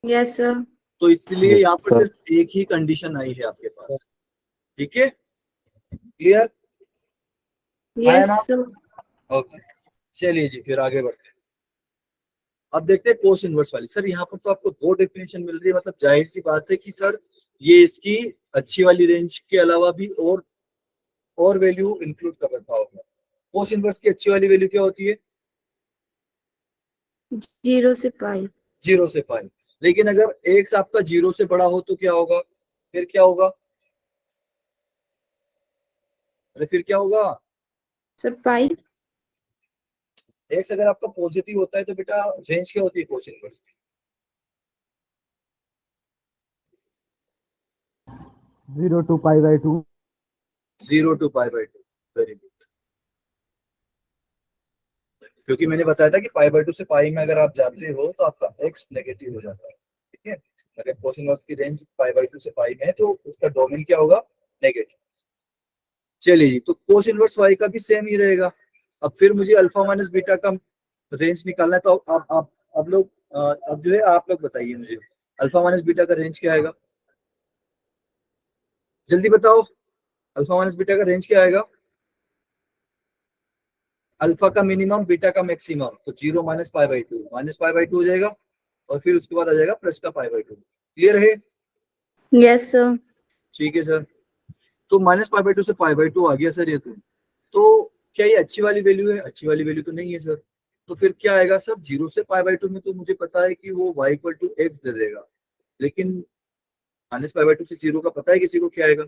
Yes, sir. तो इसलिए Yes, यहाँ पर sir. सिर्फ एक ही कंडीशन आई है आपके पास। ठीक है, क्लियर? Yes, ना? sir. ओके, चलिए जी फिर आगे बढ़ते हैं। अब देखते हैं कोस इनवर्स वाली। सर यहाँ पर तो आपको दो डेफिनेशन मिल रही है, मतलब जाहिर सी बात है कि सर ये इसकी अच्छी वाली रेंज के अलावा भी और वैल्यू इंक्लूड कर रखा होगा। कोस इनवर्स की अच्छी वाली वैल्यू क्या होती है? 0 से pi. 0 से पाई। लेकिन अगर एक्स आपका 0 से बड़ा हो तो क्या होगा? फिर क्या होगा? अरे फिर क्या होगा? Sir, pi. एक्स अगर आपका पॉजिटिव होता है तो बेटा रेंज क्या होती है कोस इनवर्स की? 0 to pi by 2. 0 to pi by 2। Very good, क्योंकि मैंने बताया था कि पाई बाई 2 से पाई में अगर आप जाते हो तो आपका एक्स नेगेटिव हो जाता है। ठीक है, अगर कोस इनवर्स की रेंज पाई बाई 2 से पाई में है तो उसका डोमेन क्या होगा? नेगेटिव। चलिए जी, तो कोस इनवर्स वाई का भी सेम ही रहेगा। अब फिर मुझे अल्फा माइनस बीटा का रेंज निकालना है, तो अब लोग अब जो है आप लोग बताइए मुझे अल्फा माइनस बीटा का रेंज क्या आएगा? जल्दी बताओ, अल्फा माइनस बीटा का रेंज क्या आएगा? अल्फा का मिनिमम बीटा का मैक्सिमम, तो 0 minus pi by 2 minus pi by 2 हो जाएगा और फिर उसके बाद आ जाएगा प्लस का पाई बाई 2। क्लियर है? Yes, sir. ठीक है सर, तो माइनस पाई बाई 2 से पाई बाई 2 आ गया सर ये तो क्या ये अच्छी वाली वैल्यू है? अच्छी वाली वैल्यू तो नहीं है सर। तो फिर क्या आएगा सर? 0 से पाई बाई 2 में तो मुझे पता है कि वो y इक्वल टू एक्स दे देगा, लेकिन माइनस पाई बाई 2 से 0 का पता है किसी को क्या आएगा?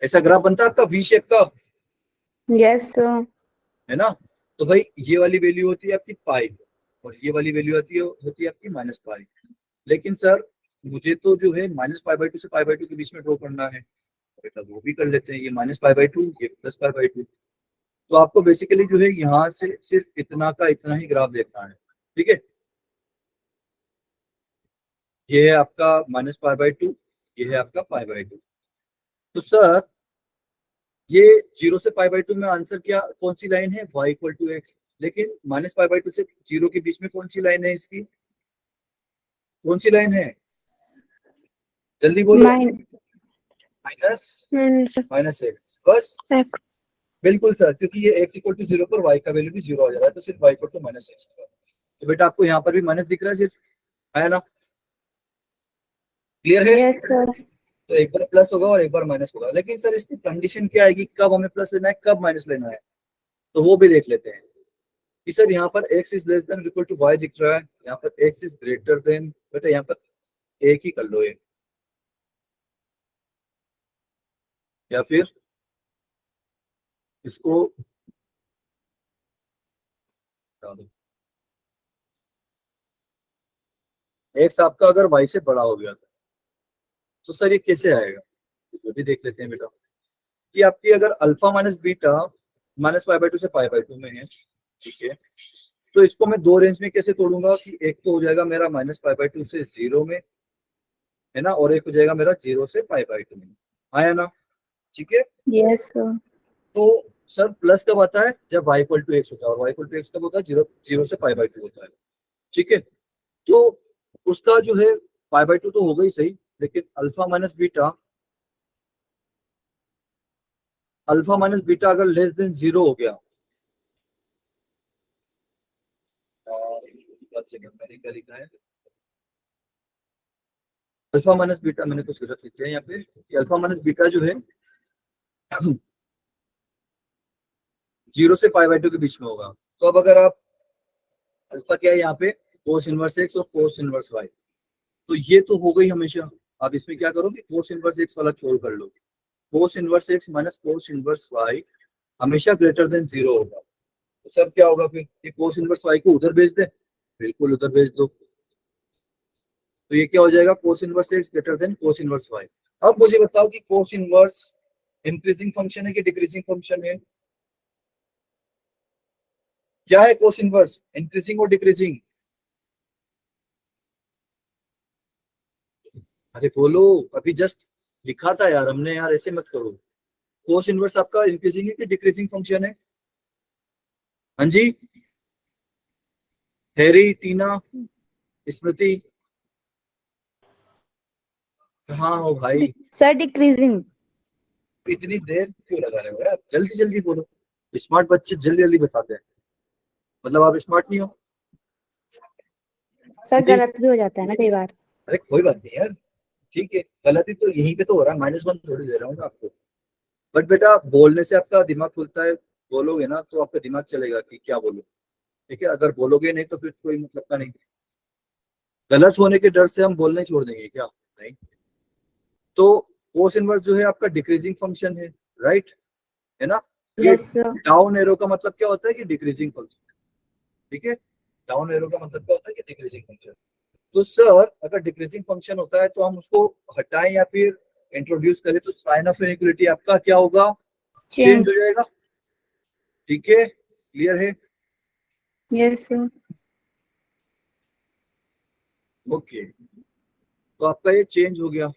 ऐसा ग्राफ बनता है आपका वी शेप का, Yes, sir. है ना? तो भाई ये वाली वैल्यू होती है आपकी पाई और ये वाली वैल्यू होती है आपकी माइनस पाई। लेकिन सर मुझे तो जो है माइनस पाई बाई 2 से पाई बाई 2 के बीच में ड्रॉ करना है, बेटा वो भी कर लेते हैं। ये माइनस पाई बाई 2, ये प्लस पाई बाई 2। तो आपको बेसिकली जो है यहाँ से सिर्फ इतना का इतना ही ग्राफ देखना है। ठीक है, ये है आपका माइनस पाई बाई 2, ये है आपका पाई बाई 2। तो सर ये 0 से पाई बाई 2 में आंसर क्या कौन सी लाइन है? y equal to x. लेकिन माइनस पाई बाई 2 से 0 के बीच में कौन सी लाइन है इसकी? कौन सी लाइन है? जल्दी बोलो। माइनस माइनस एक्स, बस X. बिल्कुल सर, क्योंकि ये x इक्वल टू 0 पर y का वैल्यू भी 0 आ जा रहा है, तो सिर्फ y equal to minus x होगा। तो बेटा आपको यहाँ पर भी माइनस दिख रहा है सिर्फ, है ना? क्लियर है? Yes, sir. तो एक बार प्लस होगा और एक बार माइनस होगा। लेकिन सर इसकी कंडीशन क्या आएगी, कब हमें प्लस लेना है कब माइनस लेना है, तो वो भी देख लेते हैं कि सर यहाँ पर x is less than equal to y दिख रहा है, यहाँ पर x इज ग्रेटर देन, बेटा यहाँ पर एक ही कर लो एक, या फिर इसको हटा दो। एक्स आपका अगर वाई से बड़ा हो गया तो सर ये कैसे आएगा, वो भी देख लेते हैं बेटा। कि आपकी अगर alpha minus beta minus pi by two से पाई बाई टू में है, ठीक है, तो इसको मैं दो रेंज में कैसे तोड़ूंगा कि एक तो हो जाएगा मेरा माइनस पाई बाई टू से 0 में, है ना, और एक हो जाएगा मेरा 0 से पाई बाई टू में, आया ना, ठीक है। Yes, sir. तो सर प्लस कब आता है, जब y इक्वल टू एक्स होता है, और y इक्वल टू एक्स कब होता है, 0 से पाई बाई टू होता है, ठीक है। तो उसका जो है पाई बाई टू तो होगा ही सही, लेकिन अल्फा माइनस बीटा अगर लेस देन 0 हो गया, मैंने क्या लिखा है, अल्फा माइनस बीटा, मैंने कुछ गलत लिखा है यहाँ पे, कि अल्फा माइनस बीटा जो है 0 से पाई बाई टू के बीच में होगा। तो अब अगर आप अल्फा क्या है यहाँ पे, कोस इनवर्स एक्स और कोस इनवर्स वाई, तो ये तो हो गई हमेशा। अब इसमें क्या करो कि कोस इनवर्स एक्स वाला छोड़ कर लो, cos inverse x minus cos inverse y हमेशा ग्रेटर देन 0 होगा। तो सर क्या होगा फिर, कि कोस इनवर्स वाई को उधर भेज दे, बिल्कुल उधर भेज दो, तो ये क्या हो जाएगा, cos inverse x greater than cos inverse y. अब मुझे बताओ कि कोस इनवर्स इंक्रीजिंग फंक्शन है कि डिक्रीजिंग फंक्शन है, क्या है कोस इनवर्स, इंक्रीजिंग और डिक्रीजिंग, अरे बोलो, अभी जस्ट लिखा था यार हमने, यार ऐसे मत करो। कोस इनवर्स आपका इंक्रीजिंग है कि डिक्रीजिंग फंक्शन है, हाँ जी, हैरी, टीना, स्मृति, कहाँ हो भाई, Sir, decreasing. इतनी देर क्यों लगा रहे हो यार, जल्दी जल्दी बोलो। स्मार्ट बच्चे जल्दी जल्दी बताते हैं, मतलब आप स्मार्ट नहीं हो। सर जी। गलत भी हो जाता है ना कई बार। अरे कोई बात नहीं यार, ठीक है, गलती तो यहीं पे तो हो रहा है, -1 थोड़ी दे रहा हूँ मैं आपको। बट बेटा बोलने से आपका दिमाग खुलता है, बोलोगे ना तो आपका दिमाग चलेगा कि क्या बोलो, ठीक है। अगर बोलोगे नहीं तो फिर कोई मतलब का नहीं, गलत होने के डर से हम बोलने छोड़ देंगे क्या, नहीं। तो कोस इनवर्स जो है आपका डिक्रीजिंग फंक्शन है, राइट, है ना। ये Yes, sir. डाउन एरो का मतलब क्या होता है कि डिक्रीजिंग फंक्शन, ठीक है, डाउन एरो का मतलब क्या होता है कि डिक्रीजिंग फंक्शन। तो सर अगर डिक्रीजिंग फंक्शन होता है तो हम उसको हटाएं या फिर इंट्रोड्यूस करें, तो साइन ऑफ इनइक्वालिटी आपका क्या होगा, चेंज Change. हो जाएगा, ठीक है, क्लियर है, Yes, sir. ओके। तो आपका ये चेंज हो गया,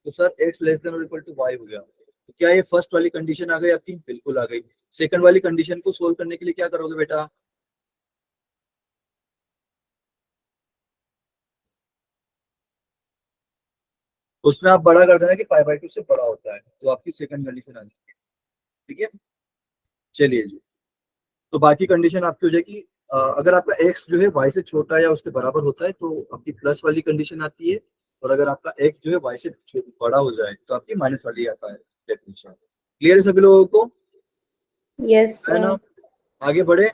तो सर x लेस देन और इक्वल टू y हो गया। तो क्या ये फर्स्ट वाली कंडीशन आ गई आपकी, बिल्कुल आ गई। सेकंड वाली कंडीशन को सोल्व करने के लिए क्या करोगे बेटा, उसमें आप बड़ा कर देना कि पाई बाई टू से बड़ा होता है, तो आपकी सेकंड कंडीशन आ जाएगी, ठीक है। चलिए जी, तो बाकी कंडीशन आपकी हो जाएगी, अगर आपका x जो है y से छोटा या उसके बराबर होता है तो आपकी प्लस वाली कंडीशन आती है, और अगर आपका x जो है y से बड़ा हो जाए तो आपकी माइनस वाली आता है डेफिनेशन। क्लियर है सभी लोगों को, Yes, है ना, sir. आगे बढ़े।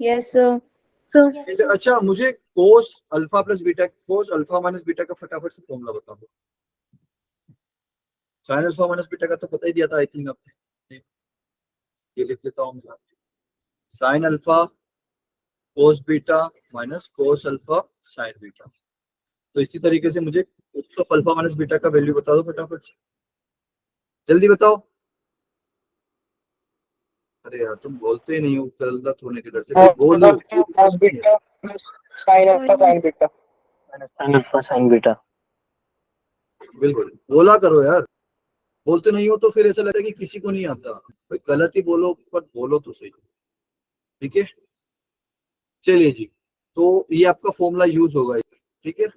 Yes, sir. Sir. अच्छा मुझे cos alpha plus beta, cos alpha minus beta का फटाफट से फॉर्मूला बता दो। साइन अल्फा माइनस बीटा का तो पता ही दिया था आई थिंक आपने, ये लिख लेता हूँ मैं, sine alpha cos beta minus cos alpha sine beta. तो इसी तरीके से मुझे कोस ऑफ अल्फा माइनस बीटा का वैल्यू बता दो फटाफट से, जल्दी बताओ। अरे यार तुम बोलते ही नहीं हो, गलत होने के डर से, कोई बोलो। Sign alpha sine beta, sign alpha sine beta. बिल्कुल बोला करो यार, बोलते नहीं हो तो फिर ऐसा लगता है कि किसी को नहीं आता, भाई गलत ही बोलो पर बोलो तो सही, ठीक है। चलिए जी, तो ये आपका फॉर्मूला यूज होगा, ठीक है।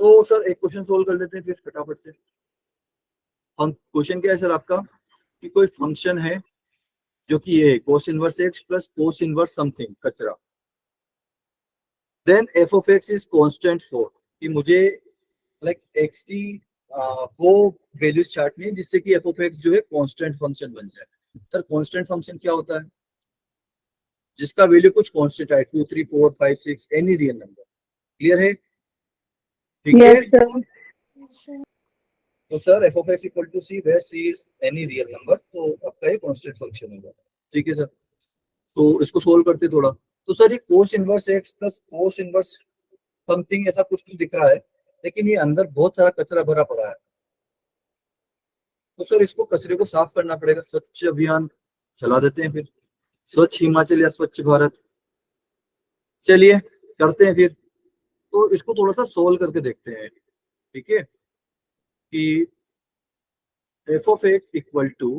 तो सर एक क्वेश्चन सोल्व कर लेते हैं फिर फटाफट से। क्वेश्चन क्या है सर आपका, कि कोई फंक्शन है जो कि ये cos inverse x plus cos inverse something कचरा, then f of x is constant for, कि मुझे लाइक एक्स की वो वैल्यूज चार्टनी है जिससे कि एफ ऑफ एक्स जो है कांस्टेंट फंक्शन बन जाए। सर कांस्टेंट फंक्शन क्या होता है, जिसका वैल्यू कुछ कांस्टेंट है, 2 3 4 5 6 एनी रियल नंबर, क्लियर है। ठीक है। Yes, sir. तो sir f of x equal to c where c is any real number, तो आपका ये कांस्टेंट फंक्शन होगा। ठीक है सर, तो इसको सोल्व करते थोड़ा। तो सर ये cos inverse x plus cos inverse something ऐसा कुछ तो दिख रहा है, लेकिन ये अंदर बहुत सारा कचरा भरा पड़ा है। तो सर इसको कचरे को साफ करना पड़ेगा, स्वच्छ अभियान चला देते हैं फिर, स्वच्छ हिमाचल या स्वच्छ भारत। चलिए करते हैं फिर। तो इसको थोड़ा सा सोल्व करके देखते हैं। ठीक है, कि f of x equal to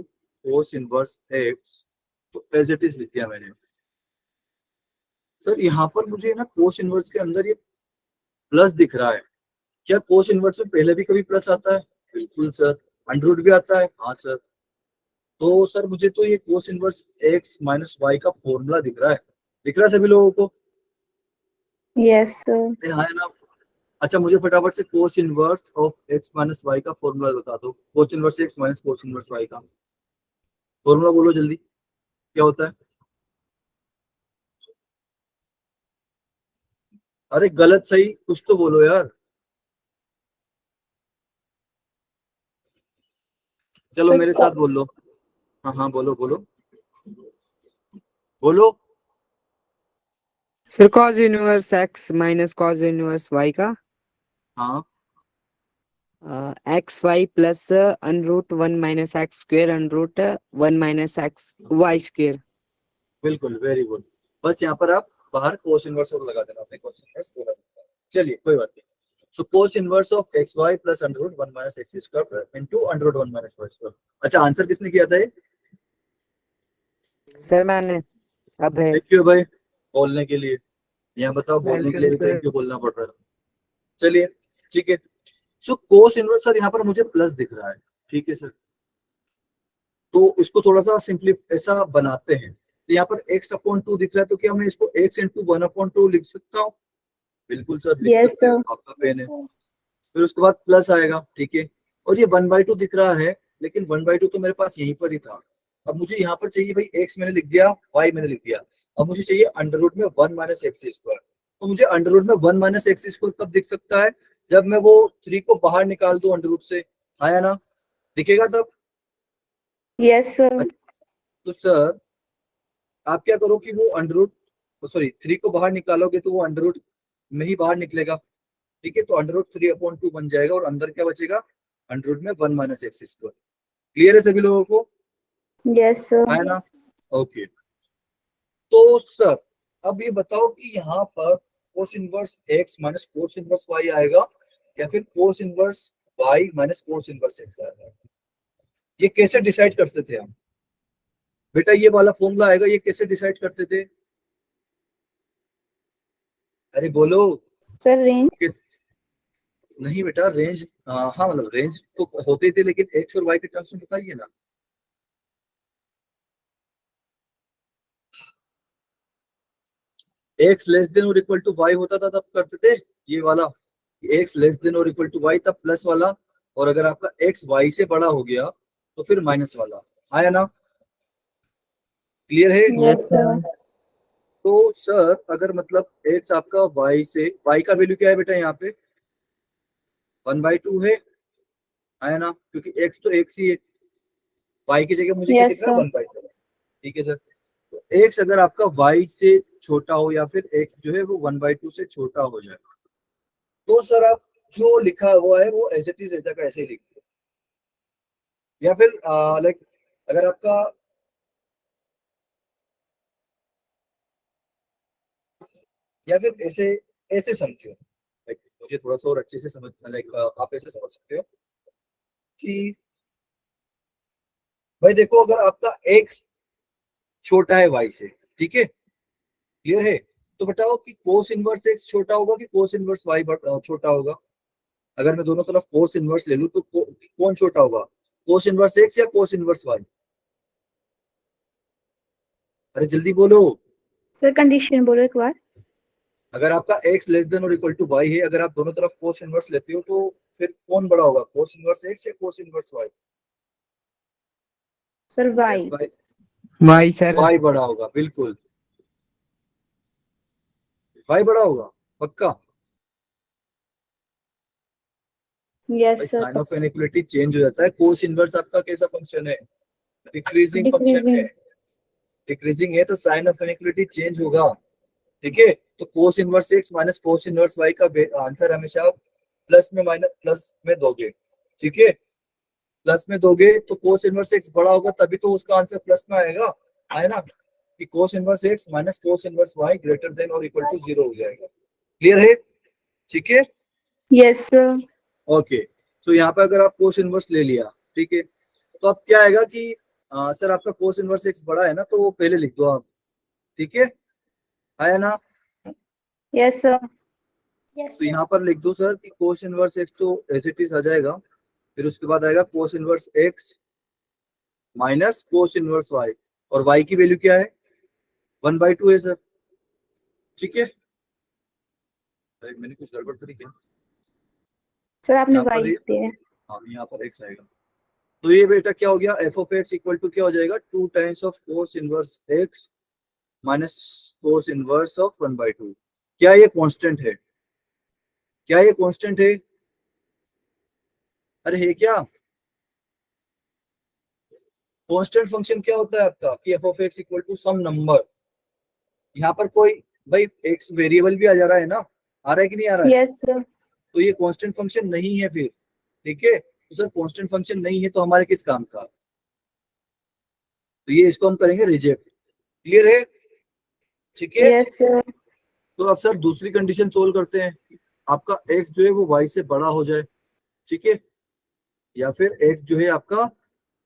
cos inverse x, तो एज इट इज लिख दिया मैंने। सर यहाँ पर मुझे ना कोस इनवर्स के अंदर ये प्लस दिख रहा है, क्या कोस इनवर्स में पहले भी कभी प्लस आता है? बिल्कुल सर। अंडर रूट भी आता है? हाँ सर। तो सर मुझे तो ये cos inverse x minus y का फॉर्मूला दिख रहा है, दिख रहा है सभी लोगों को? Yes, sir. हाँ है ना। अच्छा मुझे फटाफट से cos inverse of x minus y का फॉर्मूला बता दो। Cos inverse x minus cos inverse y का फॉर्मूला बोलो जल्दी, क्या होता है? अरे गलत सही कुछ तो बोलो यार। चलो सर, मेरे साथ बोल लो। हाँ हाँ बोलो बोलो बोलो। Sir cos inverse x minus cos inverse y का हाँ x y plus under root 1 minus x square under root 1 minus x y square. बिल्कुल, वेरी गुड। बस यहाँ पर आप बाहर कोस इनवर्स और लगा देना अपने कोस इनवर्स पूरा। चलिए कोई बात नहीं। So cos inverse of x y plus under root 1 minus x square into under root 1 minus y square. अच्छा आंसर किसने किया था ये? सर मैंने अब है थैंक यू भाई बोलने के लिए। यहाँ बताओ बोलने के लिए थैंक यू बोलना पड़ रहा है। चलिए ठीक है। सो कोस इनवर्स सर यहाँ पर मुझे प्लस दिख रहा है। ठीक है सर, तो इसको थोड़ा सा सिंपली ऐसा बनाते हैं। तो यहाँ पर x अपॉन 2 दिख रहा है, तो क्या मैं इसको x इंटू 1 अपॉन 2 लिख सकता हूँ? बिल्कुल सर लिख Yes, सकते हैं, sir. आपका पेन है। फिर उसके बाद प्लस आएगा। ठीक है, और ये 1/2 दिख रहा है, लेकिन 1/2 तो मेरे पास यहीं पर ही था। अब मुझे यहाँ पर चाहिए भाई x मैंने लिख दिया, y मैंने लिख दिया। अब मुझे चाहिए अंडर रूट में 1 माइनस एक्स स्क्वायर। तो मुझे अंडर रूट में 1 माइनस एक्स स्क्वायर कब दिख सकता है? जब मैं वो 3 को बाहर निकाल दूं अंडर रूट से, आया ना? दिखेगा तब। Yes, sir. तो सर आप क्या करो कि वो अंडर रूट, सॉरी 3 को बाहर निकालोगे तो वो अंडर रूट में ही बाहर निकलेगा। ठीक है, तो अंडर रूट 3 अपॉन 2 बन जाएगा और अंदर क्या बचेगा? अंडर रूट में 1 माइनस एक्स स्क्वायर। क्लियर है सभी लोगों को? Yes, sir. है ना? ओके। तो सर अब ये बताओ कि यहाँ पर cos inverse x minus cos inverse y आएगा या फिर cos inverse y minus cos inverse x आएगा? ये कैसे डिसाइड करते थे हम? बेटा ये वाला फॉर्मूला आएगा, ये कैसे डिसाइड करते थे? अरे बोलो। Sir, range. किस नहीं बेटा रेंज, हाँ मतलब रेंज तो होते थे, लेकिन एक्स और वाई के टर्म्स में बताइए ना। एक्स लेस देन और इक्वल टू वाई होता था तब करते थे ये वाला, एक्स लेस देन और इक्वल टू वाई तब प्लस वाला, और अगर आपका एक्स वाई से बड़ा हो गया तो फिर माइनस वाला। आया ना? क्लियर है? Yes, sir. तो सर अगर मतलब एक्स आपका वाई से, वाई का वैल्यू क्या है बेटा यहाँ पे? 1/2 है। आया ना? क्योंकि एक्स तो एक्स ही है, वाई की जगह मुझे क्या Yes, दिख रहा है? sir. 1/2। ठीक है सर, तो एक्स अगर आपका वाई से छोटा हो या फिर एक्स जो है वो 1/2 से छोटा हो जाए, तो सर आप जो लिखा हुआ है वो एज इट इज ऐसा का ऐसे ही लिख दो। या फिर लाइक अगर आपका, या फिर ऐसे ऐसे समझो, लाइक मुझे थोड़ा सा और अच्छे से समझ, लाइक आप ऐसे समझ सकते हो कि भाई देखो अगर आपका एक्स छोटा है वाई से, ठीक है, क्लियर है, तो बताओ कि कोस इनवर्स एक्स छोटा होगा कि कोस इनवर्स वाई छोटा होगा? अगर मैं दोनों तरफ कोस इनवर्स ले लूं तो कौन छोटा होगा? कोस इनवर्स एक्स या कोस इनवर्स वाई? अरे जल्दी बोलो। Sir, condition बोलो एक बार. अगर आपका एक्स लेस देन और इक्वल टू वाई है, अगर आप दोनों तरफ कोस इनवर्स लेते हो तो फिर कौन बड़ा होगा? कोस इनवर्स एक्स या cos inverse y? Sir, Y. Y sir. Y बड़ा होगा, बिल्कुल वाई बड़ा होगा, पक्का। Yes, sir. Sign of inequality change हो जाता है। कोस इनवर्स आपका कैसा फंक्शन है? डिक्रीजिंग फंक्शन है। डिक्रीजिंग है तो साइन ऑफ इनइक्वलिटी चेंज होगा। ठीक है, तो cos inverse x minus cos inverse y का आंसर हमेशा प्लस में दोगे। ठीक है, प्लस में दोगे तो कोस इनवर्स एक्स बड़ा होगा, तभी तो उसका आंसर प्लस में आएगा, है ना, कि cos inverse x minus cos inverse y greater than और इक्वल टू 0 हो जाएगा। क्लियर है? ठीक है, Yes, sir. ओके। तो यहाँ पे अगर आप कोस इनवर्स ले लिया, ठीक है, तो अब क्या आएगा कि सर आपका कोस इनवर्स एक्स बड़ा है ना, तो वो पहले लिख दो आप। ठीक है ना? Yes, sir. यस तो यहाँ पर लिख दो सर कि कोस इनवर्स एक्स तो एज इट इज आ जाएगा, फिर उसके बाद आएगा cos inverse x minus cos inverse y, और वाई की वैल्यू क्या है? 1/2 है सर। ठीक है, अरे मैंने कुछ गड़बड़ तो नहीं किया? Sir, आपने यहाँ पर y दिया है. हाँ, यहाँ पर एक्स आएगा, तो ये बेटा क्या हो गया? F of x equal to क्या हो जाएगा? 2 times of cos inverse x minus cos inverse of 1/2। क्या ये कांस्टेंट है? क्या ये कांस्टेंट है? अरे है क्या? कांस्टेंट फंक्शन क्या होता है आपका कि f of x equal to some number. यहाँ पर कोई भाई एक्स वेरिएबल भी आ जा रहा है ना, आ रहा है कि नहीं आ रहा है? Yes, sir. तो ये कांस्टेंट फंक्शन नहीं है फिर। ठीक है, तो सर कांस्टेंट फंक्शन नहीं है तो हमारे किस काम का? तो ये इसको हम करेंगे रिजेक्ट। क्लियर है? ठीक है, Yes, sir. तो अब सर दूसरी कंडीशन सोल्व करते हैं। आपका x जो है वो y से बड़ा हो जाए, ठीक है, या फिर x जो है आपका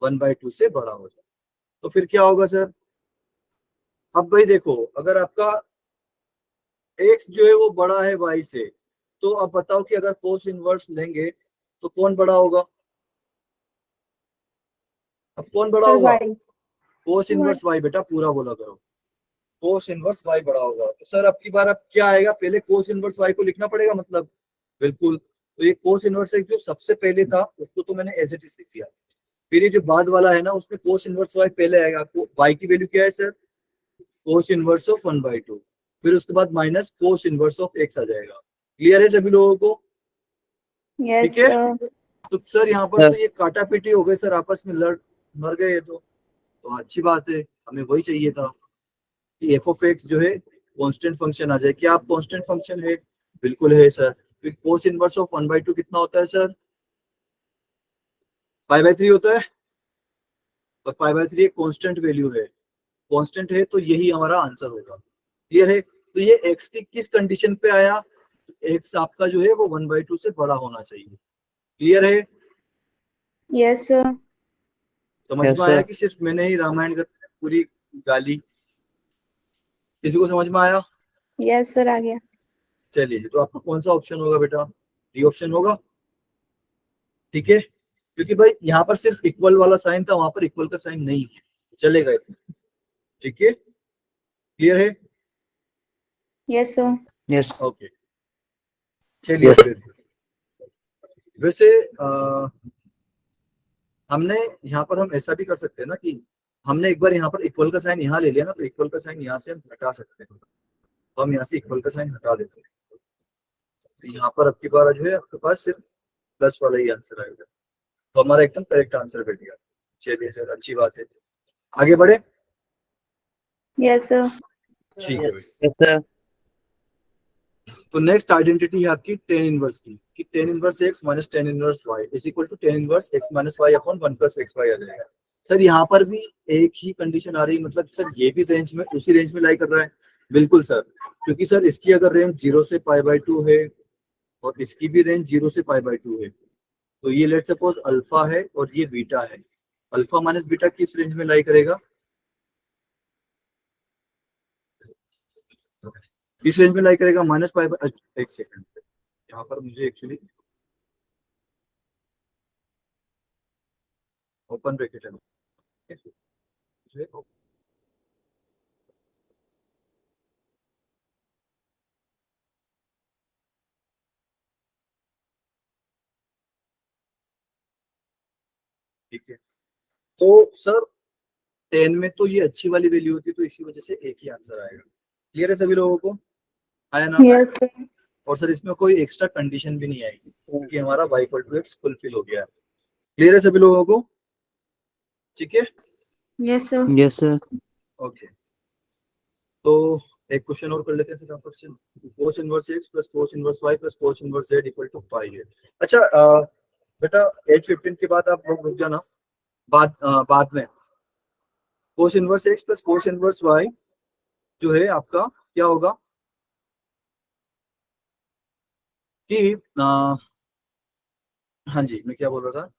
1/2 से बड़ा हो जाए, तो फिर क्या होगा सर? अब भाई देखो, अगर आपका x जो है वो बड़ा है y से, तो अब बताओ कि अगर कोस इनवर्स लेंगे तो कौन बड़ा होगा? अब कौन बड़ा Sir, होगा? y. कोस इनवर्स y, बेटा पूरा बोला करो। कोस इनवर्स y बड़ा होगा, तो सर अब की बार अब क्या आएगा? पहले कोस इनवर्स y को लिखना पड़ेगा, मतलब बिल्कुल। तो ये कोस इनवर्स x जो सबसे पहले था उसको तो मैंने एज इट इज लिख दिया, फिर ये जो बाद वाला है ना उसमें कोस इनवर्स y पहले आएगा। y की वैल्यू क्या है सर? कोस इनवर्स ऑफ 1/2, फिर उसके बाद minus cos inverse of x आ जाएगा। क्लियर है सभी लोगों को? Yes, ठीक है, sir. तो सर यहाँ पर तो ये काटा पीटी हो गए सर, आपस में लड़ मर गए, तो अच्छी बात है, हमें वही चाहिए था कि एफ ऑफ एक्स जो है कांस्टेंट फंक्शन आ जाए। क्या आप कांस्टेंट फंक्शन है? बिल्कुल है सर। फिर कोस इनवर्स ऑफ 1/2 कितना होता है सर? π/3 होता है, और π/3 एक कांस्टेंट वैल्यू है, कांस्टेंट है, तो यही हमारा आंसर होगा। क्लियर है? तो ये एक्स की किस कंडीशन पे आया? एक्स आपका जो है वो 1/2 से बड़ा होना चाहिए। क्लियर है? Yes, sir. समझ Yes, में आया sir. कि सिर्फ मैंने ही रामायण का पूरी गाली? किसी को समझ में आया? Yes, sir. आ गया. चलिए, तो आपका कौन सा ऑप्शन होगा बेटा? डी ऑप्शन होगा। ठीक है, क्योंकि भाई यहाँ पर सिर्फ इक्वल वाला साइन था, वहां पर इक्वल का साइन नहीं है, चलेगा इतना। ठीक है, क्लियर है? Yes, sir. Yes. ओके, चलिए Yes. फिर वैसे हमने यहाँ पर हम ऐसा भी कर सकते हैं ना कि हमने एक बार यहाँ पर इक्वल का साइन यहाँ ले लिया ना, तो इक्वल का साइन यहाँ से हम हटा सकते हैं, तो हम यहाँ से इक्वल का साइन हटा देते हैं, तो यहाँ पर अब की बार जो है आपके पास सिर्फ प्लस वाला ही आंसर आएगा, तो हमारा एकदम करेक्ट आंसर बैठ गया। चलिए सर, अच्छी बात है, आगे बढ़े। Yes, sir. ठीक है भाई, Yes, sir. तो नेक्स्ट आइडेंटिटी है आपकी टेन इनवर्स की, कि tan inverse x minus tan inverse y is equal to tan inverse x minus y upon 1 plus x y आ जाएगा। सर यहाँ पर भी एक ही कंडीशन आ रही है, मतलब सर ये भी रेंज में, उसी रेंज में लाई कर रहा है। बिल्कुल सर, क्योंकि सर इसकी अगर रेंज 0 से π/2 है और इसकी भी रेंज 0 से π/2 है, तो ये लेट सपोज अल्फा है और ये बीटा है, अल्फा माइनस बीटा किस रेंज में लाई करेगा? किस रेंज में लाई करेगा? Minus pi. एक सेकंड, यहाँ पर मुझे एक्चुअली ओपन ब्रैकेट है, ठीक है। तो सर 10 में तो ये अच्छी वाली वैल्यू होती है, तो इसी वजह से एक ही आंसर आएगा। क्लियर है सभी लोगों को? आया ना? Yes, sir. और सर इसमें कोई एक्स्ट्रा कंडीशन भी नहीं आएगी क्योंकि हमारा y equal to x fulfil हो गया है। क्लियर है सभी लोगों को? ठीक है, Yes, sir. Yes, sir. Okay. तो एक क्वेश्चन और कर लेते हैं फिर फटाफट से। Cos inverse x plus cos inverse y plus cos inverse z equal to pi है। अच्छा बेटा 8:15 के बाद आप लोग रुक जाना, बाद में कोस inverse x plus cos inverse y जो है आपका क्या होगा कि हाँ जी, मैं क्या बोल रहा था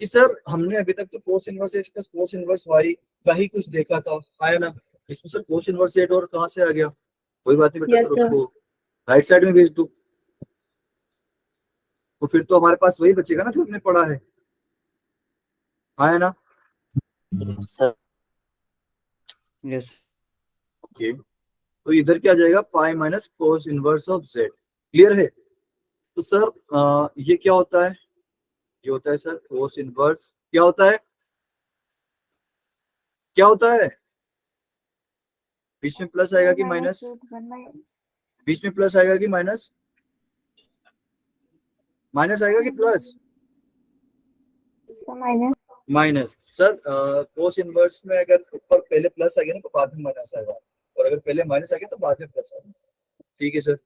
कि सर हमने अभी तक तो cos inverse x plus cos inverse y का ही कुछ देखा था, आया ना? इसमें सर कोस इनवर्स z और कहाँ से आ गया? कोई बात नहीं बेटा, Yes, सर sir. उसको राइट साइड में भेज दो, तो फिर तो हमारे पास वही बचेगा ना जो हमने पढ़ा है, आया ना? Yes, sir. Yes. ओके, तो इधर क्या जाएगा? Pi minus cos inverse of z। Clear है? तो सर ये क्या होता है? ये होता है सर कोस इनवर्स, क्या होता है? क्या होता है? बीच में प्लस आएगा कि माइनस? बीच में प्लस आएगा कि माइनस? माइनस आएगा कि plus? Minus. Sir cos inverse में अगर ऊपर पहले प्लस आ गया ना तो बाद में माइनस आएगा, और अगर पहले माइनस आ गया तो बाद में प्लस आएगा। ठीक है सर,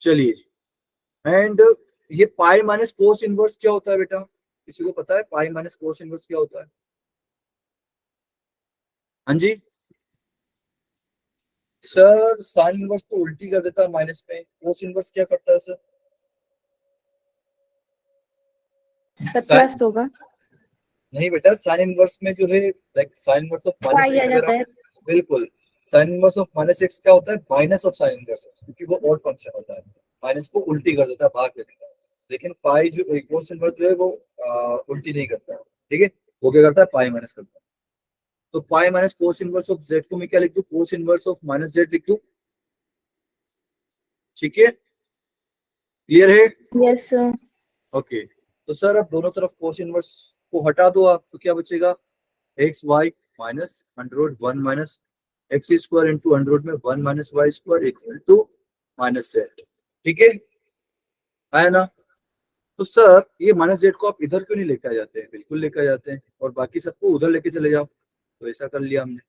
चलिए। एंड ये पाई माइनस कोस इनवर्स क्या होता है बेटा? किसी को पता है पाई माइनस कोस इनवर्स क्या होता है? हाँ जी सर, साइन इनवर्स तो उल्टी कर देता है माइनस में, कोस इनवर्स क्या करता है सर? Sir, plus होगा। नहीं बेटा, साइन इनवर्स में जो है like sin inverse of minus pi आ एक्स, जाता है। बिल्कुल sin inverse of minus x क्या होता है? Minus of sin inverse x, क्योंकि वो ऑड फंक्शन होता है, माइनस को उल्टी कर देता है, भाग देता है। लेकिन पाई जो कोस इनवर्स जो है वो उल्टी नहीं करता है, ठीक है? वो क्या करता है? पाई माइनस करता है। तो pi minus cos inverse of Z को मैं क्या लिख दूं? कोस इनवर्स ऑफ माइनस जेड लिख दूं। ठीक है, क्लियर है? Yes, sir. ओके, तो सर अब दोनों तरफ कोस इनवर्स को हटा दो आप, तो क्या बचेगा? X y minus under 1 minus x square into under में 1 minus y square equal to minus z. ठीक है, आया ना? तो सर ये माइनस जेड को आप इधर क्यों नहीं लेके आ जाते हैं? बिल्कुल लेके आ जाते हैं, और बाकी सबको उधर लेके चले जाओ। तो ऐसा कर लिया हमने।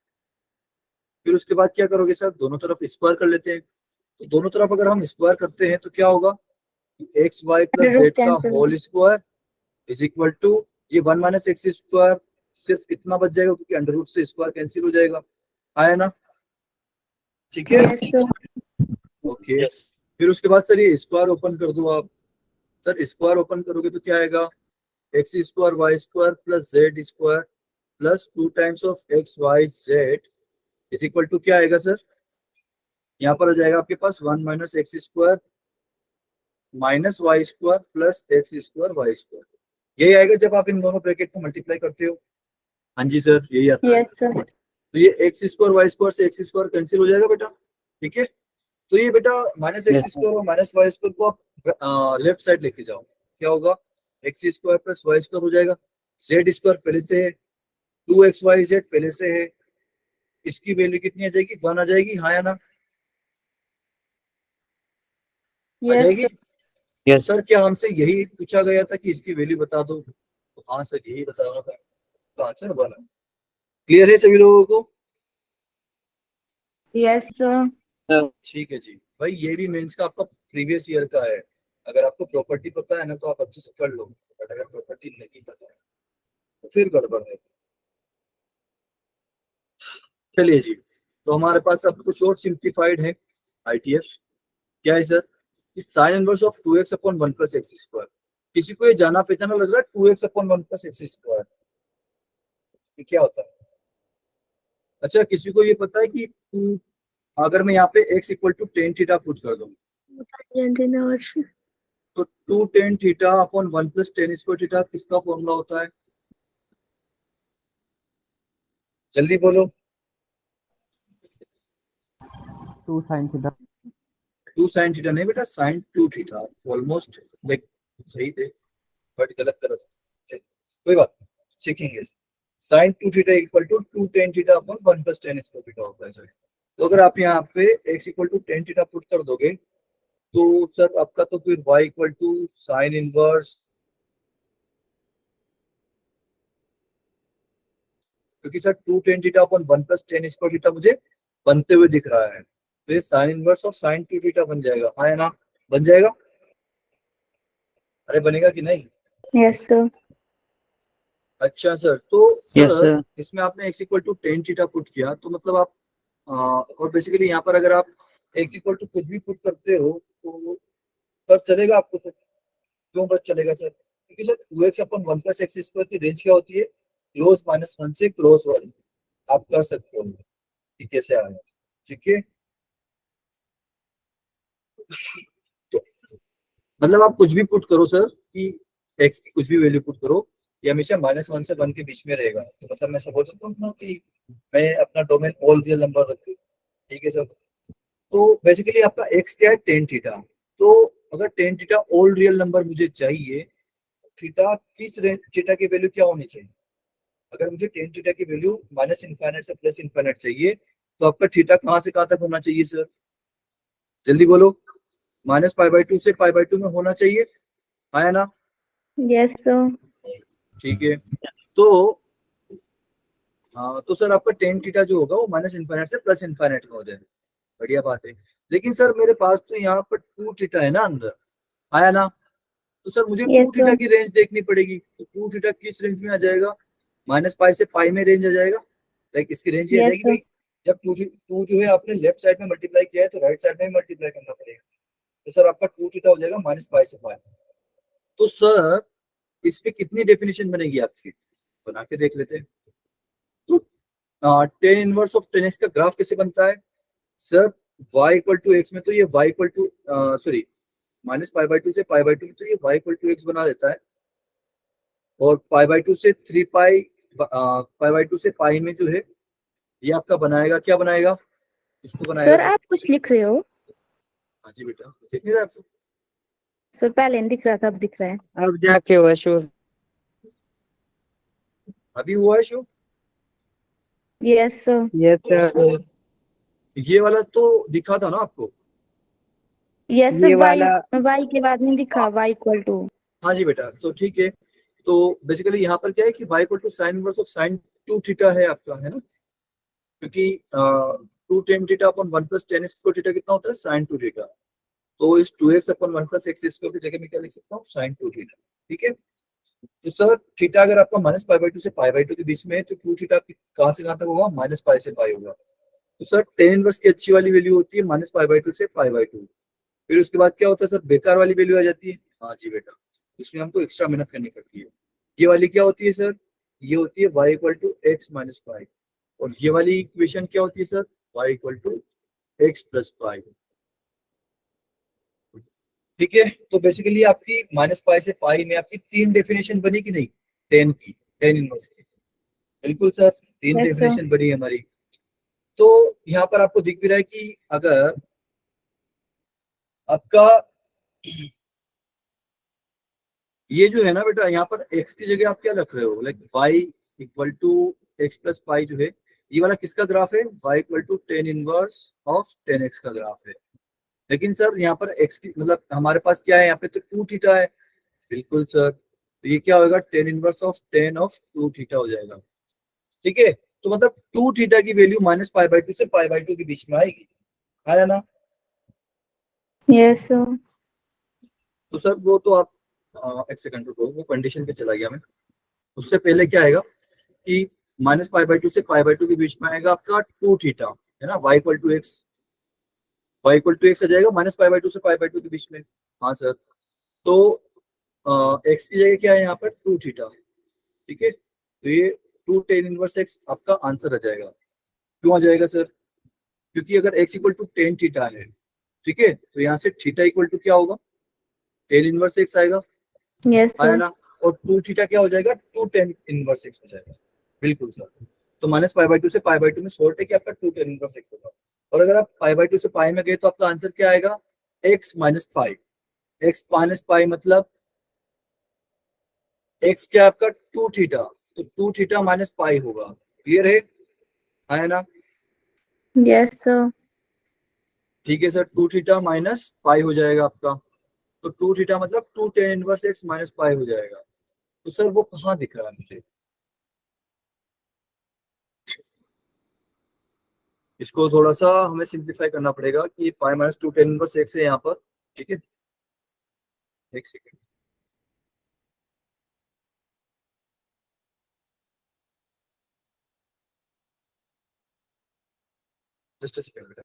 फिर उसके बाद क्या करोगे सर? दोनों तरफ स्क्वायर कर लेते हैं। तो दोनों तरफ अगर हम स्क्वायर करते हैं तो क्या होगा? X y plus Root z का cancel. Whole square is equal to ये 1 माइनस एक्स स्क्वायर, सिर्फ इतना बच जाएगा क्योंकि अंडर रूट से स्क्वायर कैंसिल हो जाएगा, आया ना? ठीक है, Yes, sir. ओके। फिर उसके बाद सर ये स्क्वायर ओपन कर दो आप। सर स्क्वायर ओपन करोगे तो क्या आएगा? X square y square plus z square plus 2 times of x y z is equal to क्या आएगा सर? यहाँ पर आ जाएगा आपके पास 1 minus x square minus y square plus x square y square. यही आएगा जब आप इन दोनों ब्रैकेट को मल्टीप्लाई करते हो। हाँ जी सर, यही आता है। Yes, sir. तो ये एक्स स्क्वायर वाई स्क्वायर से एक्स स्क्वायर कैंसिल हो जाएगा बेटा, ठीक है? तो ये बेटा माइनस एक्स Yes, स्क्वायर और माइनस वाई स्क्वायर को आप लेफ्ट साइड लेके जाओ, क्या होगा? X square plus y square हो जाएगा। जेड स्क्वायर पहले से है, 2xyz पहले से है, इसकी वैल्यू कितनी आ जाएगी? 1 आ जाएगी, हाँ या ना? आ Yes, जाएगी? sir. Yes. सर क्या हमसे यही पूछा गया था कि इसकी वैल्यू बता दो? तो हाँ सर, यही बताना था, तो आंसर 1 है। क्लियर है सभी लोगों को? Yes, sir. ठीक है जी भाई, ये भी मेंस का आपका प्रीवियस ईयर का है। अगर आपको प्रॉपर्टी पता है ना तो आप अच्छे से कर लो, बट अगर प्रॉपर्टी नहीं पता है तो फिर गड़बड़ है। चलिए जी, तो हमारे पास अब कुछ और सिंप्लीफाइड है आईटीएफ। क्या है सर? कि sin inverse of 2x upon 1 plus x square. किसी को ये जाना पहचाना लग रहा है 2x upon 1 plus x square ये क्या होता है? अच्छा, किसी को ये पता है कि अगर मैं यहाँ पे x equal to tan theta put कर दूं तो 2 tan theta upon 1 plus tan square theta किसका फॉर्मूला होता है? जल्दी बोलो। 2 sin theta. 2 साइन थीटा नहीं बेटा, साइन 2 थीटा। ऑलमोस्ट लाइक सही थे बट गलत तरफ। कोई बात नहीं, सीखेंगे। Sine 2 theta equal to 2 tan theta upon 1 plus tan square theta होता है सर। तो अगर आप यहाँ पे x equal to tan theta put कर दोगे तो सर आपका तो फिर y equal to sign inverse, क्योंकि sir two tan theta upon one plus tan square theta मुझे बनते हुए दिख रहा है, तो ये sine inverse of sign two theta बन जाएगा, हाँ है ना, बन जाएगा, अरे बनेगा कि नहीं? Yes, sir. अच्छा सर, तो Yes, सर sir. इसमें आपने x equal to tan theta put किया, तो मतलब आप और बेसिकली यहाँ पर अगर आप x इक्वल टू कुछ भी पुट करते हो तो सर चलेगा आपको, तो क्यों बस चलेगा सर? क्योंकि sir two x upon one plus x square की रेंज क्या होती है, क्लोज माइनस वन से क्लोज वन, आप कर सकते हो कि कैसे आए, ठीक है। तो मतलब आप कुछ भी पुट करो सर कि एक्स की कुछ भी वैल्यू पुट करो, ये हमेशा माइनस वन से वन के बीच में रहेगा, तो मतलब मैं ऐसा बोल सकता हूँ ना कि मैं अपना डोमेन ऑल रियल नंबर रखूँ, ठीक है सर। तो बेसिकली आपका एक्स क्या है, टेन थीटा, तो अगर tan theta all real number मुझे चाहिए, थीटा किस रेंज, थीटा की वैल्यू क्या होनी चाहिए? अगर मुझे टेन थीटा की वैल्यू माइनस इनफाइनाइट से प्लस इनफाइनाइट चाहिए, तो आपका थीटा कहाँ से कहाँ तक होना चाहिए सर, जल्दी बोलो। माइनस पाई बाई टू से पाई बाई टू में होना चाहिए, है ना? Yes, sir. ठीक है, तो हाँ, तो सर आपका टेन थीटा जो होगा वो माइनस इनफाइनाइट से प्लस इनफाइनाइट में हो जाएगा, बढ़िया बात है। लेकिन सर मेरे पास तो यहाँ पर टू थीटा है ना अंदर, आया ना, तो सर मुझे Yes, टू थीटा sir. की रेंज देखनी पड़ेगी, तो टू थीटा किस रेंज में आ जाएगा, माइनस पाई से पाई में रेंज आ जाएगा, लाइक इसकी रेंज ये आ Yes, जाएगी sir. भाई, जब टू जो है आपने लेफ्ट साइड में मल्टीप्लाई किया है तो राइट साइड में भी मल्टीप्लाई करना पड़ेगा, तो सर आपका टू थीटा हो जाएगा माइनस पाई से पाई। तो सर इस पे कितनी डेफिनेशन बनेगी आपकी, बना के देख लेते हैं। तो tan inverse of tan x का ग्राफ कैसे बनता है sir, y equal to x में तो ये y equal to sorry minus pi by two से पाई बाई टू, तो ये y इक्वल टू एक्स बना देता है, और पाई बाई टू से three pi, pi by two से पाई में जो है ये आपका बनाएगा, क्या बनाएगा, इसको बनाएगा Sir, सर। आप कुछ लिख रहे हो? हाँ जी बेटा, दिख नहीं रहा आपको? Sir, पहले नहीं दिख रहा था, अब दिख रहा है. अब जाके हुआ शो। अभी हुआ है show, Yes, sir. Yes sir. ये वाला तो दिखा था ना आपको? Yes, sir. ये Y वाला Y के बाद नहीं दिखा, Y इक्वल टू. हाँ जी बेटा, तो ठीक है, तो बेसिकली यहाँ पर क्या है कि y equal to sign inverse of sign two theta है आपका, है ना, क्योंकि two tan theta upon one plus tan square theta कितना होता है, साइन टू थीटा, तो इस two x upon one plus x square की जगह में क्या लिख सकता हूँ, साइन टू थीटा, ठीक है। तो सर थीटा अगर आपका माइनस पाई बाई टू से पाई बाई टू के बीच में है, तो टू थीटा कहाँ से कहाँ तक होगा, माइनस पाई से पाई होगा, तो सर टेन इनवर्स की अच्छी वाली वैल्यू होती है माइनस पाई बाई टू से पाई बाई टू, फिर उसके बाद क्या होता है सर, बेकार वाली वैल्यू आ जाती है, हाँ जी बेटा, इसमें हमको एक्स्ट्रा मेहनत करनी पड़ती है। ये वाली क्या होती है सर, ये होती है y equal to x minus five, और ये वाली इक्वेशन क्या होती है sir, y equal to x plus five, ठीक है। तो बेसिकली आपकी माइनस पाई से पाई में आपकी तीन डेफिनेशन बनी कि नहीं, टेन की, टेन इनवर्स की, बिल्कुल सर, तीन Yes, sir. डेफिनेशन बनी है हमारी। तो यहाँ पर आपको दिख भी रहा है कि अगर आपका ये जो है ना बेटा, यहाँ पर x की जगह आप क्या रख रहे हो, like y equal to x plus pi जो है, ये वाला किसका ग्राफ है, y equal to tan inverse of tan x का ग्राफ है। लेकिन सर यहाँ पर x की मतलब हमारे पास क्या है, यहाँ पे तो टू थीटा है, बिल्कुल सर, तो ये क्या होगा, tan inverse of tan of two theta हो जाएगा, ठीक है। तो मतलब टू थीटा की value minus pi by two से पाई बाई टू के बीच में आएगी, आया ना? Yes, sir. तो सर वो तो आप एक सेकंड रुको, वो कंडीशन पे चला गया मैं, उससे पहले क्या आएगा कि माइनस पाई बाई टू से पाई बाई टू के बीच में आएगा आपका टू थीटा, है ना, y equal to x, y equal to x आ जाएगा माइनस पाई बाई टू से पाई बाई टू के बीच में, हाँ सर। तो x की जगह क्या है यहाँ पर, टू थीटा, ठीक है, तो ये टू टेन इनवर्स एक्स आपका आंसर आ जाएगा। क्यों आ जाएगा सर, क्योंकि अगर x equal to tan theta है, ठीक है, तो यहाँ से थीटा इक्वल टू क्या होगा, टेन इनवर्स एक्स आएगा, Yes, आया sir. ना, और टू थीटा क्या हो जाएगा, टू टेन इनवर्स एक्स हो जाएगा, बिल्कुल सर। तो माइनस पाई बाई टू से पाई बाई टू में शॉर्ट है कि आपका टू टेन इनवर्स एक्स होगा, और अगर आप पाई बाई टू से पाई में गए तो आपका आंसर क्या आएगा, एक्स माइनस पाई, एक्स माइनस पाई मतलब एक्स क्या आपका टू थीटा, तो टू थीटा माइनस पाई होगा, क्लियर है ना? Yes, sir. ठीक है सर, 2 थीटा माइनस पाई हो जाएगा आपका। तो 2 थीटा मतलब 2 tan inverse x minus pi हो जाएगा। तो सर वो कहाँ दिख रहा है मुझे? इसको थोड़ा सा हमें सिंप्लीफाई करना पड़ेगा कि pi minus 2 tan inverse x है यहाँ पर। ठीक है, एक सेकेंड। जस्ट अ सेकेंड बेटा।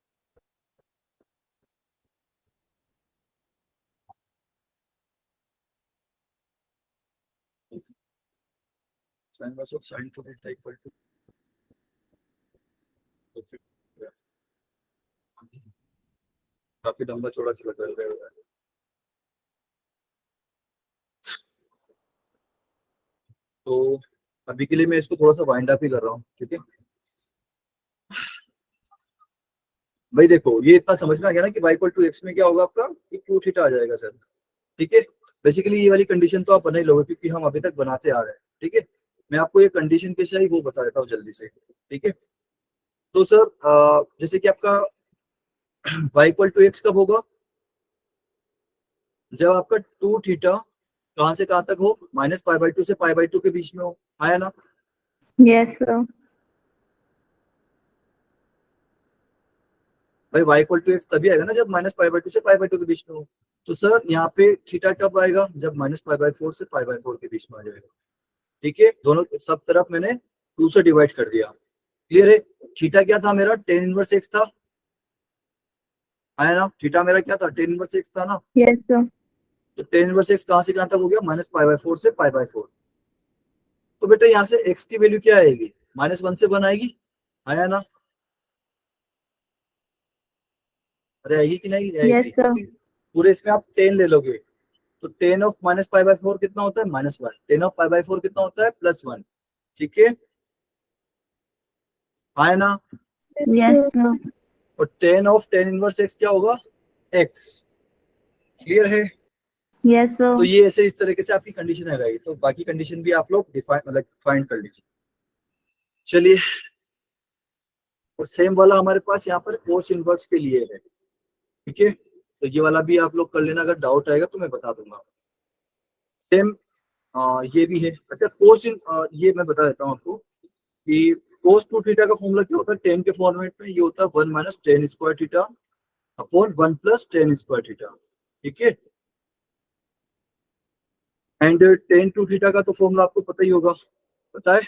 sin inverse of sin 2 theta equal to, काफी लंबा चौड़ा चला कर रहा है। तो अभी के लिए मैं इसको थोड़ा सा वाइंड अप ही कर रहा हूँ। ठीक है भाई, देखो ये इतना समझ में आ गया ना कि y इक्वल टू एक्स में क्या होगा आपका, कि 2 थीटा आ जाएगा सर। ठीक है, बेसिकली ये वाली कंडीशन तो आप बना ही लोगे क्योंकि हम अभी तक बनाते आ रहे हैं। ठीक है, मैं आपको ये कंडीशन कैसे आई वो बता देता हूँ जल्दी से। ठीक है, तो सर जैसे कि आपका y इक्वल टू एक्स कब होगा, जब आपका 2 थीटा कहाँ से कहाँ तक हो, माइनस पाई बाई 2 से पाई बाई 2 के बीच में हो। आया ना? Yes, sir. भाई y इक्वल टू एक्स तभी आएगा ना जब माइनस पाई बाई 2 से पाई बाई 2 के बीच में हो। तो सर यहाँ पे थीटा कब आएगा, जब माइनस पाई बाई 4 से पाई बाई 4 के बीच में आ जाएगा। ठीक है, दोनों सब तरफ मैंने 2 से डिवाइड कर दिया। क्लियर है? थीटा क्या था मेरा, टेन इनवर्स एक्स था। आया ना? थीटा मेरा क्या था, टेन इनवर्स एक्स था ना। Yes, sir. तो टेन इनवर्स एक्स कहाँ से कहाँ तक हो गया, माइनस पाई बाई 4 से पाई बाई 4। तो बेटा यहाँ से एक्स की वैल्यू क्या आएगी, -1 से 1 आएगी। आया ना? अरे आएगी कि नहीं Yes, आएगी? sir. क्योंकि पूरे इसमें आप 10 ले लोगे तो 10 ऑफ माइनस पाई बाई 4 कितना होता है, -1। 10 ऑफ पाई बाई 4 कितना होता है, +1। ठीक है, आया ना? Yes, sir. और 10 ऑफ टेन इनवर्स एक्स क्या होगा, एक्स। क्लियर है? Yes, sir. तो ये ऐसे इस तरीके से आपकी कंडीशन आ गई। तो बाकी कंडीशन भी आप लोग डिफाइन मतलब फाइंड कर लीजिए। चलिए, और सेम वाला हमारे पास यहाँ पर कोस इनवर्स के लिए है। ठीक है, तो ये वाला भी आप लोग कर लेना, अगर डाउट आएगा तो मैं बता दूंगा। सेम ये भी है। अच्छा, ये मैं बता देता हूँ आपको कि कोस 2 थीटा का फॉर्मूला क्या होता है, टेन के फॉर्मेट में ये होता है 1 minus ten square theta upon 1 plus tan square theta. ठीक है, एंड टेन 2 थीटा का तो फॉर्मूला आपको पता ही होगा, पता है?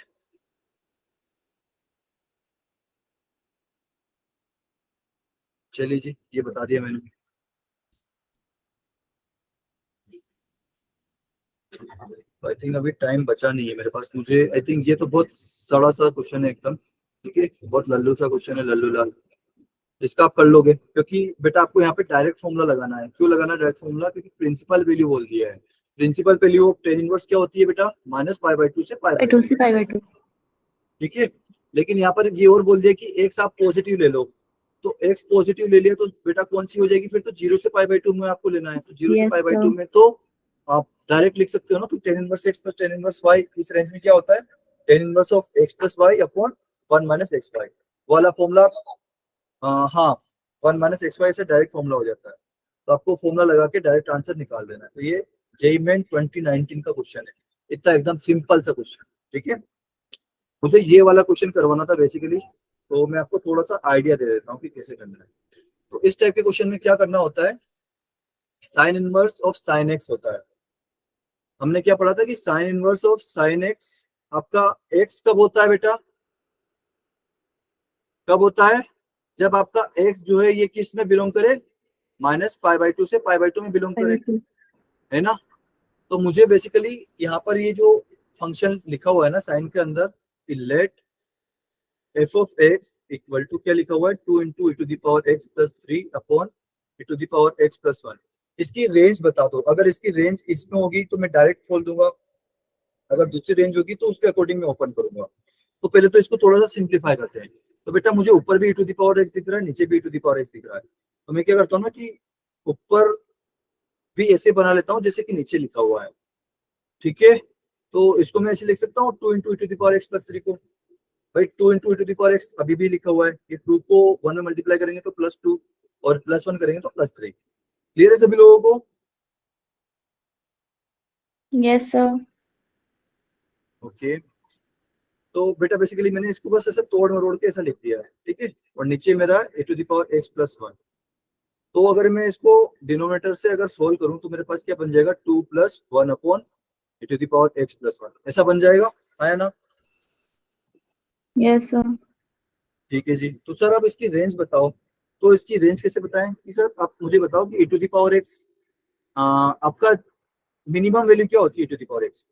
चलिए जी, ये बता दिया मैंने। आई थिंक अभी टाइम बचा नहीं है मेरे पास। मुझे आई थिंक ये तो बहुत सड़ा सा क्वेश्चन है एकदम। ठीक है, बहुत लल्लू सा क्वेश्चन है, लल्लू लाल। इसका आप कर लोगे क्योंकि बेटा आपको यहाँ पे डायरेक्ट फॉर्मूला लगाना है। क्यों लगाना है डायरेक्ट फॉर्मूला, क्योंकि प्रिंसिपल वैल्यू बोल दिया है। Principal value of tan inverse क्या होती है बेटा, माइनस पाई बाई 2 से पाई बाई 2 2। से 5/2. ठीक है, लेकिन यहाँ पर ये और बोल दिया कि एक्स आप पॉजिटिव ले लो। तो एक्स पॉजिटिव ले लिया तो बेटा कौन सी हो जाएगी फिर, तो 0 से पाई बाई 2 में आपको लेना है। तो 0 से Yes, पाई बाई 2 sir. में तो आप डायरेक्ट लिख सकते हो ना। तो tan inverse x plus tan inverse y, इस रेंज में क्या होता है, tan inverse of x plus y upon 1 minus x y वाला फॉर्मूला। हाँ, 1 माइनस एक्स वाई से डायरेक्ट फॉर्मूला हो जाता है। तो आपको फॉर्मूला लगा के डायरेक्ट आंसर निकाल देना है। तो ये जेईई मेन 2019 का क्वेश्चन है, इतना एकदम सिंपल सा क्वेश्चन। ठीक है, मुझे ये वाला क्वेश्चन करवाना था बेसिकली, तो मैं आपको थोड़ा सा आइडिया दे देता हूँ कि कैसे करना है। तो इस टाइप के क्वेश्चन में क्या करना होता है, sin inverse of sine x होता है। हमने क्या पढ़ा था कि sin inverse of sine x आपका एक्स कब होता है बेटा, कब होता है, जब आपका एक्स जो है ये किस में बिलोंग करे, माइनस पाई बाई 2 से पाई बाई 2 में बिलोंग करे, 5/2. है ना? तो मुझे बेसिकली यहाँ पर ये जो फंक्शन लिखा हुआ है ना साइन के अंदर, कि let f of x equal to क्या लिखा हुआ है, 2 into e to the power x plus 3 upon e to the power x plus 1। इसकी रेंज बता दो। अगर इसकी रेंज इसमें होगी तो मैं डायरेक्ट खोल दूंगा, अगर दूसरी रेंज होगी तो उसके अकॉर्डिंग मैं ओपन करूंगा। तो पहले तो इसको थोड़ा सा सिंप्लीफाई करते हैं। तो बेटा मुझे ऊपर भी ई टू द पावर एक्स दिख रहा है, नीचे भी ई टू द पावर एक्स दिख रहा है। तो मैं क्या करता हूँ ना कि ऊपर भी ऐसे बना लेता हूँ जैसे कि नीचे लिखा हुआ है। ठीक है, तो इसको मैं ऐसे लिख सकता हूँ 2 into e to the power x plus 3 को। भाई 2 into e to the power x अभी भी लिखा हुआ है, ये 2 को 1 में मल्टीप्लाई करेंगे तो +2 और +1 करेंगे तो +3। क्लियर है सभी लोगों को? Yes, sir. ओके तो बेटा बेसिकली मैंने इसको बस ऐसे तोड़ मरोड़ के ऐसा लिख दिया है, ठीक है। और नीचे मेरा e to the power x + 1। तो अगर मैं इसको डिनोमिनेटर से अगर सोल्व करूं तो मेरे पास क्या बन जाएगा, 2 + 1 upon e to the power x + 1 ऐसा बन जाएगा, आया ना? Yes, sir. ठीक है जी। तो सर अब इसकी रेंज बताओ। तो इसकी रेंज कैसे बताएं कि सर आप मुझे बताओ कि e to the power x आपका मिनिमम वैल्यू क्या होती है, e to the power x?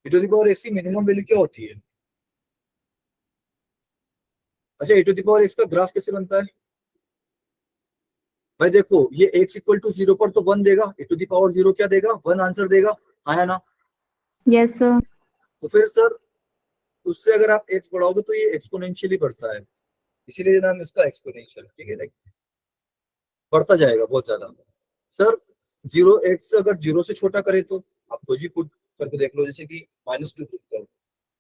e to the power x की मिनिमम वैल्यू क्या होती है? अच्छा, e to the power x का ग्राफ कैसे बनता है? भाई देखो ये x = 0 पर तो 1 देगा, e टू द पावर 0 क्या देगा, 1 आंसर देगा, आया ना? Yes, sir. तो फिर सर उससे अगर आप x बढ़ाओगे तो ये एक्सपोनेंशियली बढ़ता है, इसीलिए नाम इसका एक्सपोनेंशियल, ठीक है। बढ़ता जाएगा बहुत ज्यादा। सर 0x अगर 0 से छोटा करे तो आप कुछ भी पुट करके देख लो, जैसे कि -2 पुट करो,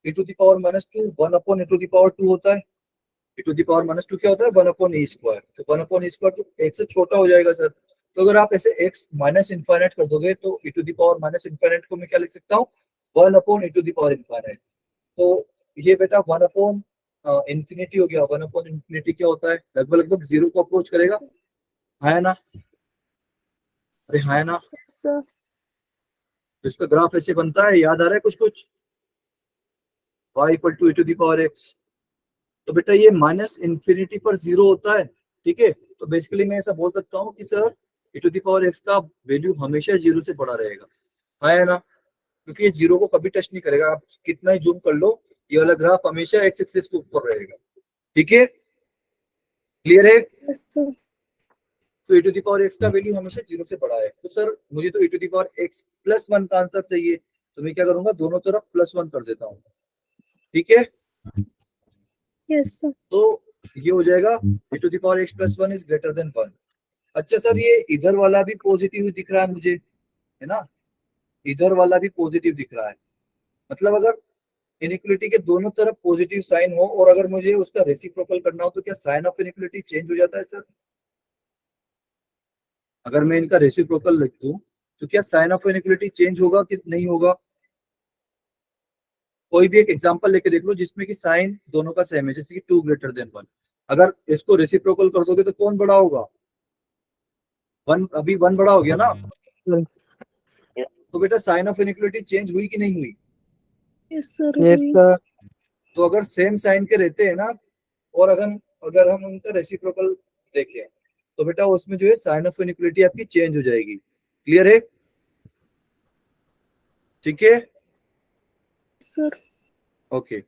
e to the power -2 1 upon e to the power 2 होता है। e टू द पावर -2 क्या होता है, 1 अपॉन e स्क्वायर। तो 1 अपॉन e स्क्वायर तो x से छोटा हो जाएगा सर। तो अगर आप ऐसे x माइनस इनफाइनाइट कर दोगे तो e to the power minus infinite को मैं क्या लिख सकता हूँ, 1 upon e to the power infinite. तो ये बेटा 1 अपॉन इंफिनिटी हो गया। 1 अपॉन इंफिनिटी क्या होता है, लगभग लगभग 0 को अप्रोच करेगा, है ना? अरे है ना? Yes, sir. तो इसका ग्राफ ऐसे बनता है, याद आ रहा है कुछ कुछ? y = e to the power x। तो बेटा ये माइनस इंफिनिटी पर 0 होता है, ठीक है। तो बेसिकली मैं ऐसा बोल सकता हूँ कि sir e to the power x का वैल्यू हमेशा 0 से बड़ा रहेगा, है ना? क्योंकि ये 0 को कभी टच नहीं करेगा, आप कितना ही जूम कर लो ये वाला ग्राफ हमेशा x एक्सिस के ऊपर रहेगा, ठीक है। क्लियर है? Yes, sir. तो e to the power x का वैल्यू हमेशा 0 से बड़ा है। तो सर मुझे तो e to the power x + 1 का आंसर चाहिए, तो मैं क्या करूंगा, दोनों तरफ +1 कर देता हूँ, ठीक है। Yes, sir. तो ये हो जाएगा e to the power x + 1 is greater than 1। अच्छा सर ये इधर वाला भी पॉजिटिव दिख रहा है मुझे, है ना? इधर वाला भी पॉजिटिव दिख रहा है, मतलब अगर इनइक्वालिटी के दोनों तरफ पॉजिटिव साइन हो और अगर मुझे उसका रेसिप्रोकल करना हो तो क्या साइन ऑफ इनइक्वालिटी चेंज हो जाता है सर? अगर मैं इनका रेसिप्रोकल लिख दूं तो क्या साइन ऑफ इनइक्वालिटी चेंज होगा कि नहीं होगा? कोई भी एक एग्जांपल लेके देख लो जिसमें कि साइन दोनों का सेम है, जैसे कि 2 ग्रेटर देन 1। अगर इसको रेसिप्रोकल कर दोगे तो कौन बड़ा होगा? 1, अभी 1 बड़ा हो गया ना? तो बेटा साइन ऑफ इनइक्वालिटी चेंज हुई कि नहीं हुई? Yes, sir. Yes, sir. तो अगर सेम साइन के रहते हैं ना और अगर हम उनका रेसिप्रोकल देखें तो बेटा उसमें जो है साइन ऑफ इनइक्वालिटी आपकी चेंज हो जाएगी। क्लियर है? ठीक है, Sir. ओके।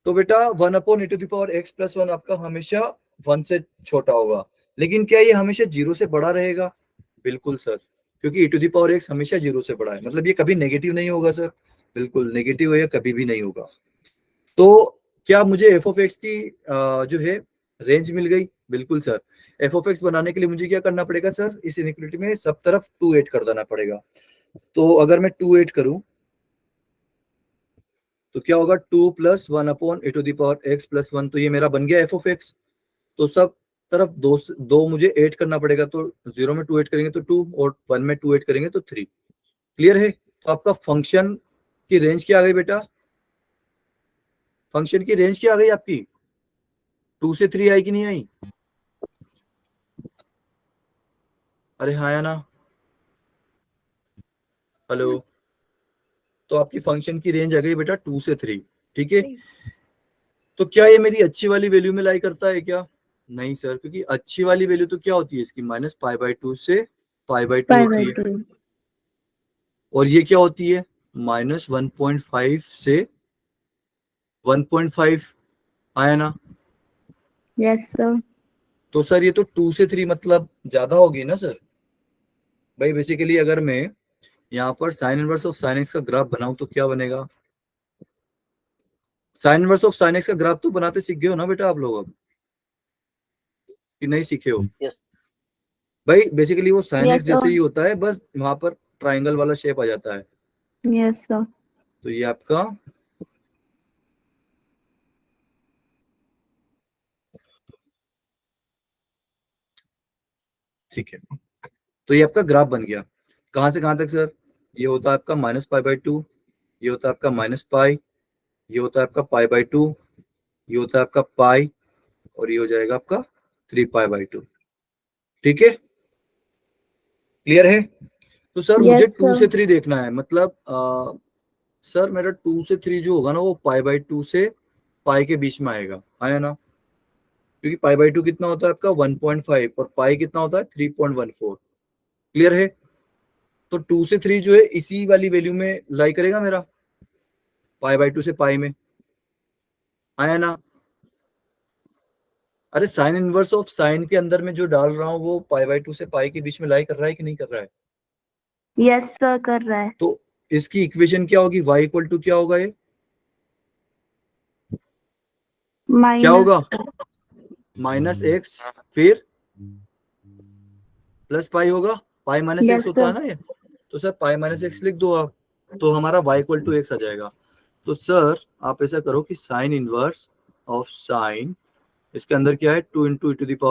तो बेटा 1 upon e to the power x + 1 आपका हमेशा 1 से छोटा होगा, लेकिन क्या ये हमेशा 0 से बड़ा रहेगा? बिल्कुल सर, क्योंकि e to the power x हमेशा 0 से बड़ा है, मतलब ये कभी नेगेटिव नहीं होगा सर, बिल्कुल नेगेटिव है, कभी भी नहीं होगा। तो क्या मुझे f ऑफ x की जो है रेंज मिल गई? बिल्कुल सर। f ऑफ x बनाने के लिए मुझे क्या करना पड़ेगा सर, इस इनइक्वालिटी में सब तरफ 2 ऐड कर देना पड़ेगा। तो अगर मैं 2 ऐड करूं तो क्या होगा, 2 + 1 upon e to the power x + 1, तो ये मेरा बन गया f ऑफ x। तो सब तरफ दो मुझे ऐड करना पड़ेगा, तो 0 में 2 ऐड करेंगे तो 2 और 1 में 2 ऐड करेंगे तो 3। क्लियर है? तो आपका फंक्शन की रेंज क्या आ गई बेटा? फंक्शन की रेंज क्या आ गई आपकी? 2 से 3 आई कि नहीं आई? अरे हाँ या ना? हेलो? तो आपकी फंक्शन की रेंज आ गई बेटा 2 से 3, ठीक है। तो क्या ये मेरी अच्छी वाली वैल्यू में लाई करता है क्या? नहीं सर, क्योंकि अच्छी वाली वैल्यू तो क्या होती है इसकी, -π/2 से π/2 Pi होती by है, 2. और ये क्या होती है, -1.5 से 1.5, आया ना? Yes, sir. तो सर ये तो 2 से 3 मतलब ज्यादा होगी ना सर। भाई बेसिकली अगर मैं यहाँ पर sign inverse of sine x का ग्राफ बनाऊं तो क्या बनेगा? Sign inverse of sine x का ग्राफ तो बनाते सीख गए हो ना बेटा आप लोग, अब कि नहीं सीखे हो? Yes. भाई बेसिकली वो साइन Yes, एक्स जैसे sir. ही होता है, बस वहां पर ट्राइंगल वाला शेप आ जाता है। Yes, sir. तो ये आपका ठीक है, तो ये आपका ग्राफ बन गया। कहां से कहां तक सर? ये होता है आपका -π/2, ये होता है आपका -π, ये होता है आपका π/2, ये होता है आपका पाई, और ये हो जाएगा आपका 3π/2। ठीक है, क्लियर है? तो सर Yes, मुझे 2 sir. से 3 देखना है, मतलब सर मेरा 2 से 3 जो होगा ना वो π/2 से पाई के बीच में आएगा, आया ना? क्योंकि π/2 कितना होता है आपका 1.5 और पाई कितना होता है 3.14। क्लियर है? तो 2 से 3 जो है इसी वाली वैल्यू में लाई करेगा मेरा, π/2 से पाई में, आया ना? अरे साइन इनवर्स ऑफ साइन के अंदर में जो डाल रहा हूँ वो π/2 से पाई के बीच में लाई कर रहा है कि नहीं कर रहा है? Yes, sir, कर रहा है। तो इसकी इक्वेशन क्या होगी? y इक्वल टू क्या होगा? ये क्या होगा? -x फिर प्लस पाई होगा, पाई -x Yes, होता है sir. ना ये, तो सर पाई -x लिख दो आप, तो हमारा y इक्वल टू x आ जाएगा। तो सर आप ऐसा करो कि साइन इनवर्स ऑफ साइन, इसके अंदर क्या है 2 ×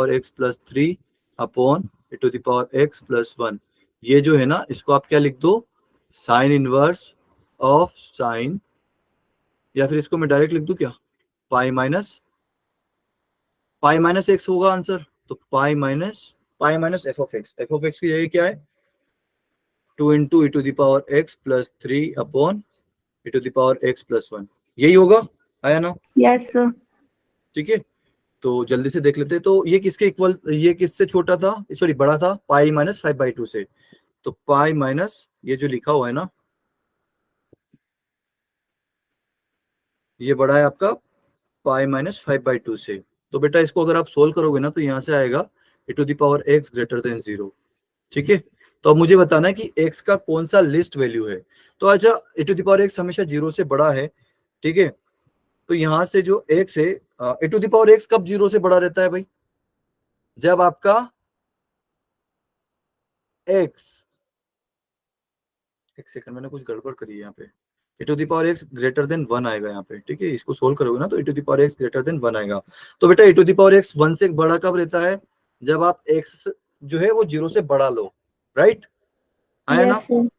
e⁻x + 3 अपॉन e⁻x + 1, ये जो है ना इसको आप क्या लिख दो, साइन इनवर्स ऑफ साइन, या फिर इसको मैं डायरेक्ट लिख दूं क्या, पाई माइनस x होगा आंसर, तो pi minus F of x की जगह क्या है 2 × e⁻x + 3 अपॉन e⁻x + 1, यही होगा, आया ना? Yes, sir. ठीक है, तो जल्दी से देख लेते हैं। तो ये किसके इक्वल, ये किससे छोटा था, सॉरी बड़ा था, पाई -5/2 से, तो पाई माइनस ये जो लिखा हुआ है ना ये बड़ा है आपका पाई -5/2 से। तो बेटा इसको अगर आप सोल्व करोगे ना तो यहाँ से आएगा e⁻x > 0। ठीक है, तो अब मुझे बताना है कि x का कौन सा लिस्ट वैल्यू है। तो अच्छा e⁻x हमेशा 0 से बड़ा है, ठीक है, तो यहाँ से जो x है e⁻x कब 0 से बड़ा रहता है भाई? जब आपका x, एक सेकंड मैंने कुछ गड़बड़ करी है यहाँ पे, e⁻x > 1 आएगा यहाँ पे। ठीक है, इसको सोल्व करोगे ना तो e⁻x > 1 आएगा। तो बेटा e⁻x 1 से बड़ा कब रहता है? जब आप x जो है वो 0 से बड़ा लो, राइट, आया ना? Yes, sir.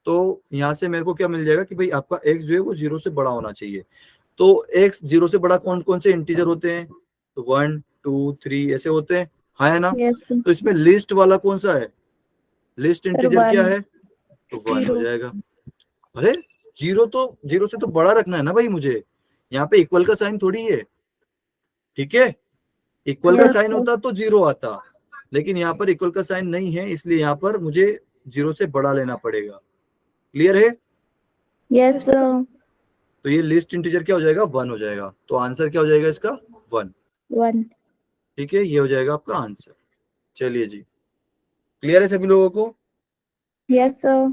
तो यहाँ से मेरे को क्या मिल जाएगा कि भाई आपका x जो है वो 0 से बड़ा होना चाहिए। तो x 0 से बड़ा कौन कौन से इंटीजर होते हैं? तो 1 2 3 ऐसे होते हैं, हाँ है ना? Yes, sir. तो इसमें लिस्ट वाला कौन सा है? लिस्ट इंटीजर क्या one. है? तो 1 हो जाएगा। अरे 0 से तो बड़ा रखना है ना भाई मुझे, यहाँ पे इक्वल का साइन थोड़ी है। ठीक है, इक्वल का Yes, साइन sir. होता तो 0 आता, लेकिन यहाँ पर इक्वल का साइन नहीं है, इसलिए यहाँ पर मुझे 0 से बड़ा लेना पड़ेगा। क्लियर है? Yes, sir. तो ये लिस्ट इंटीजर क्या हो जाएगा? 1 हो जाएगा। तो आंसर क्या हो जाएगा इसका? 1। One. ठीक है, ये हो जाएगा आपका आंसर। चलिए जी, क्लियर है सभी लोगों को? Yes, sir.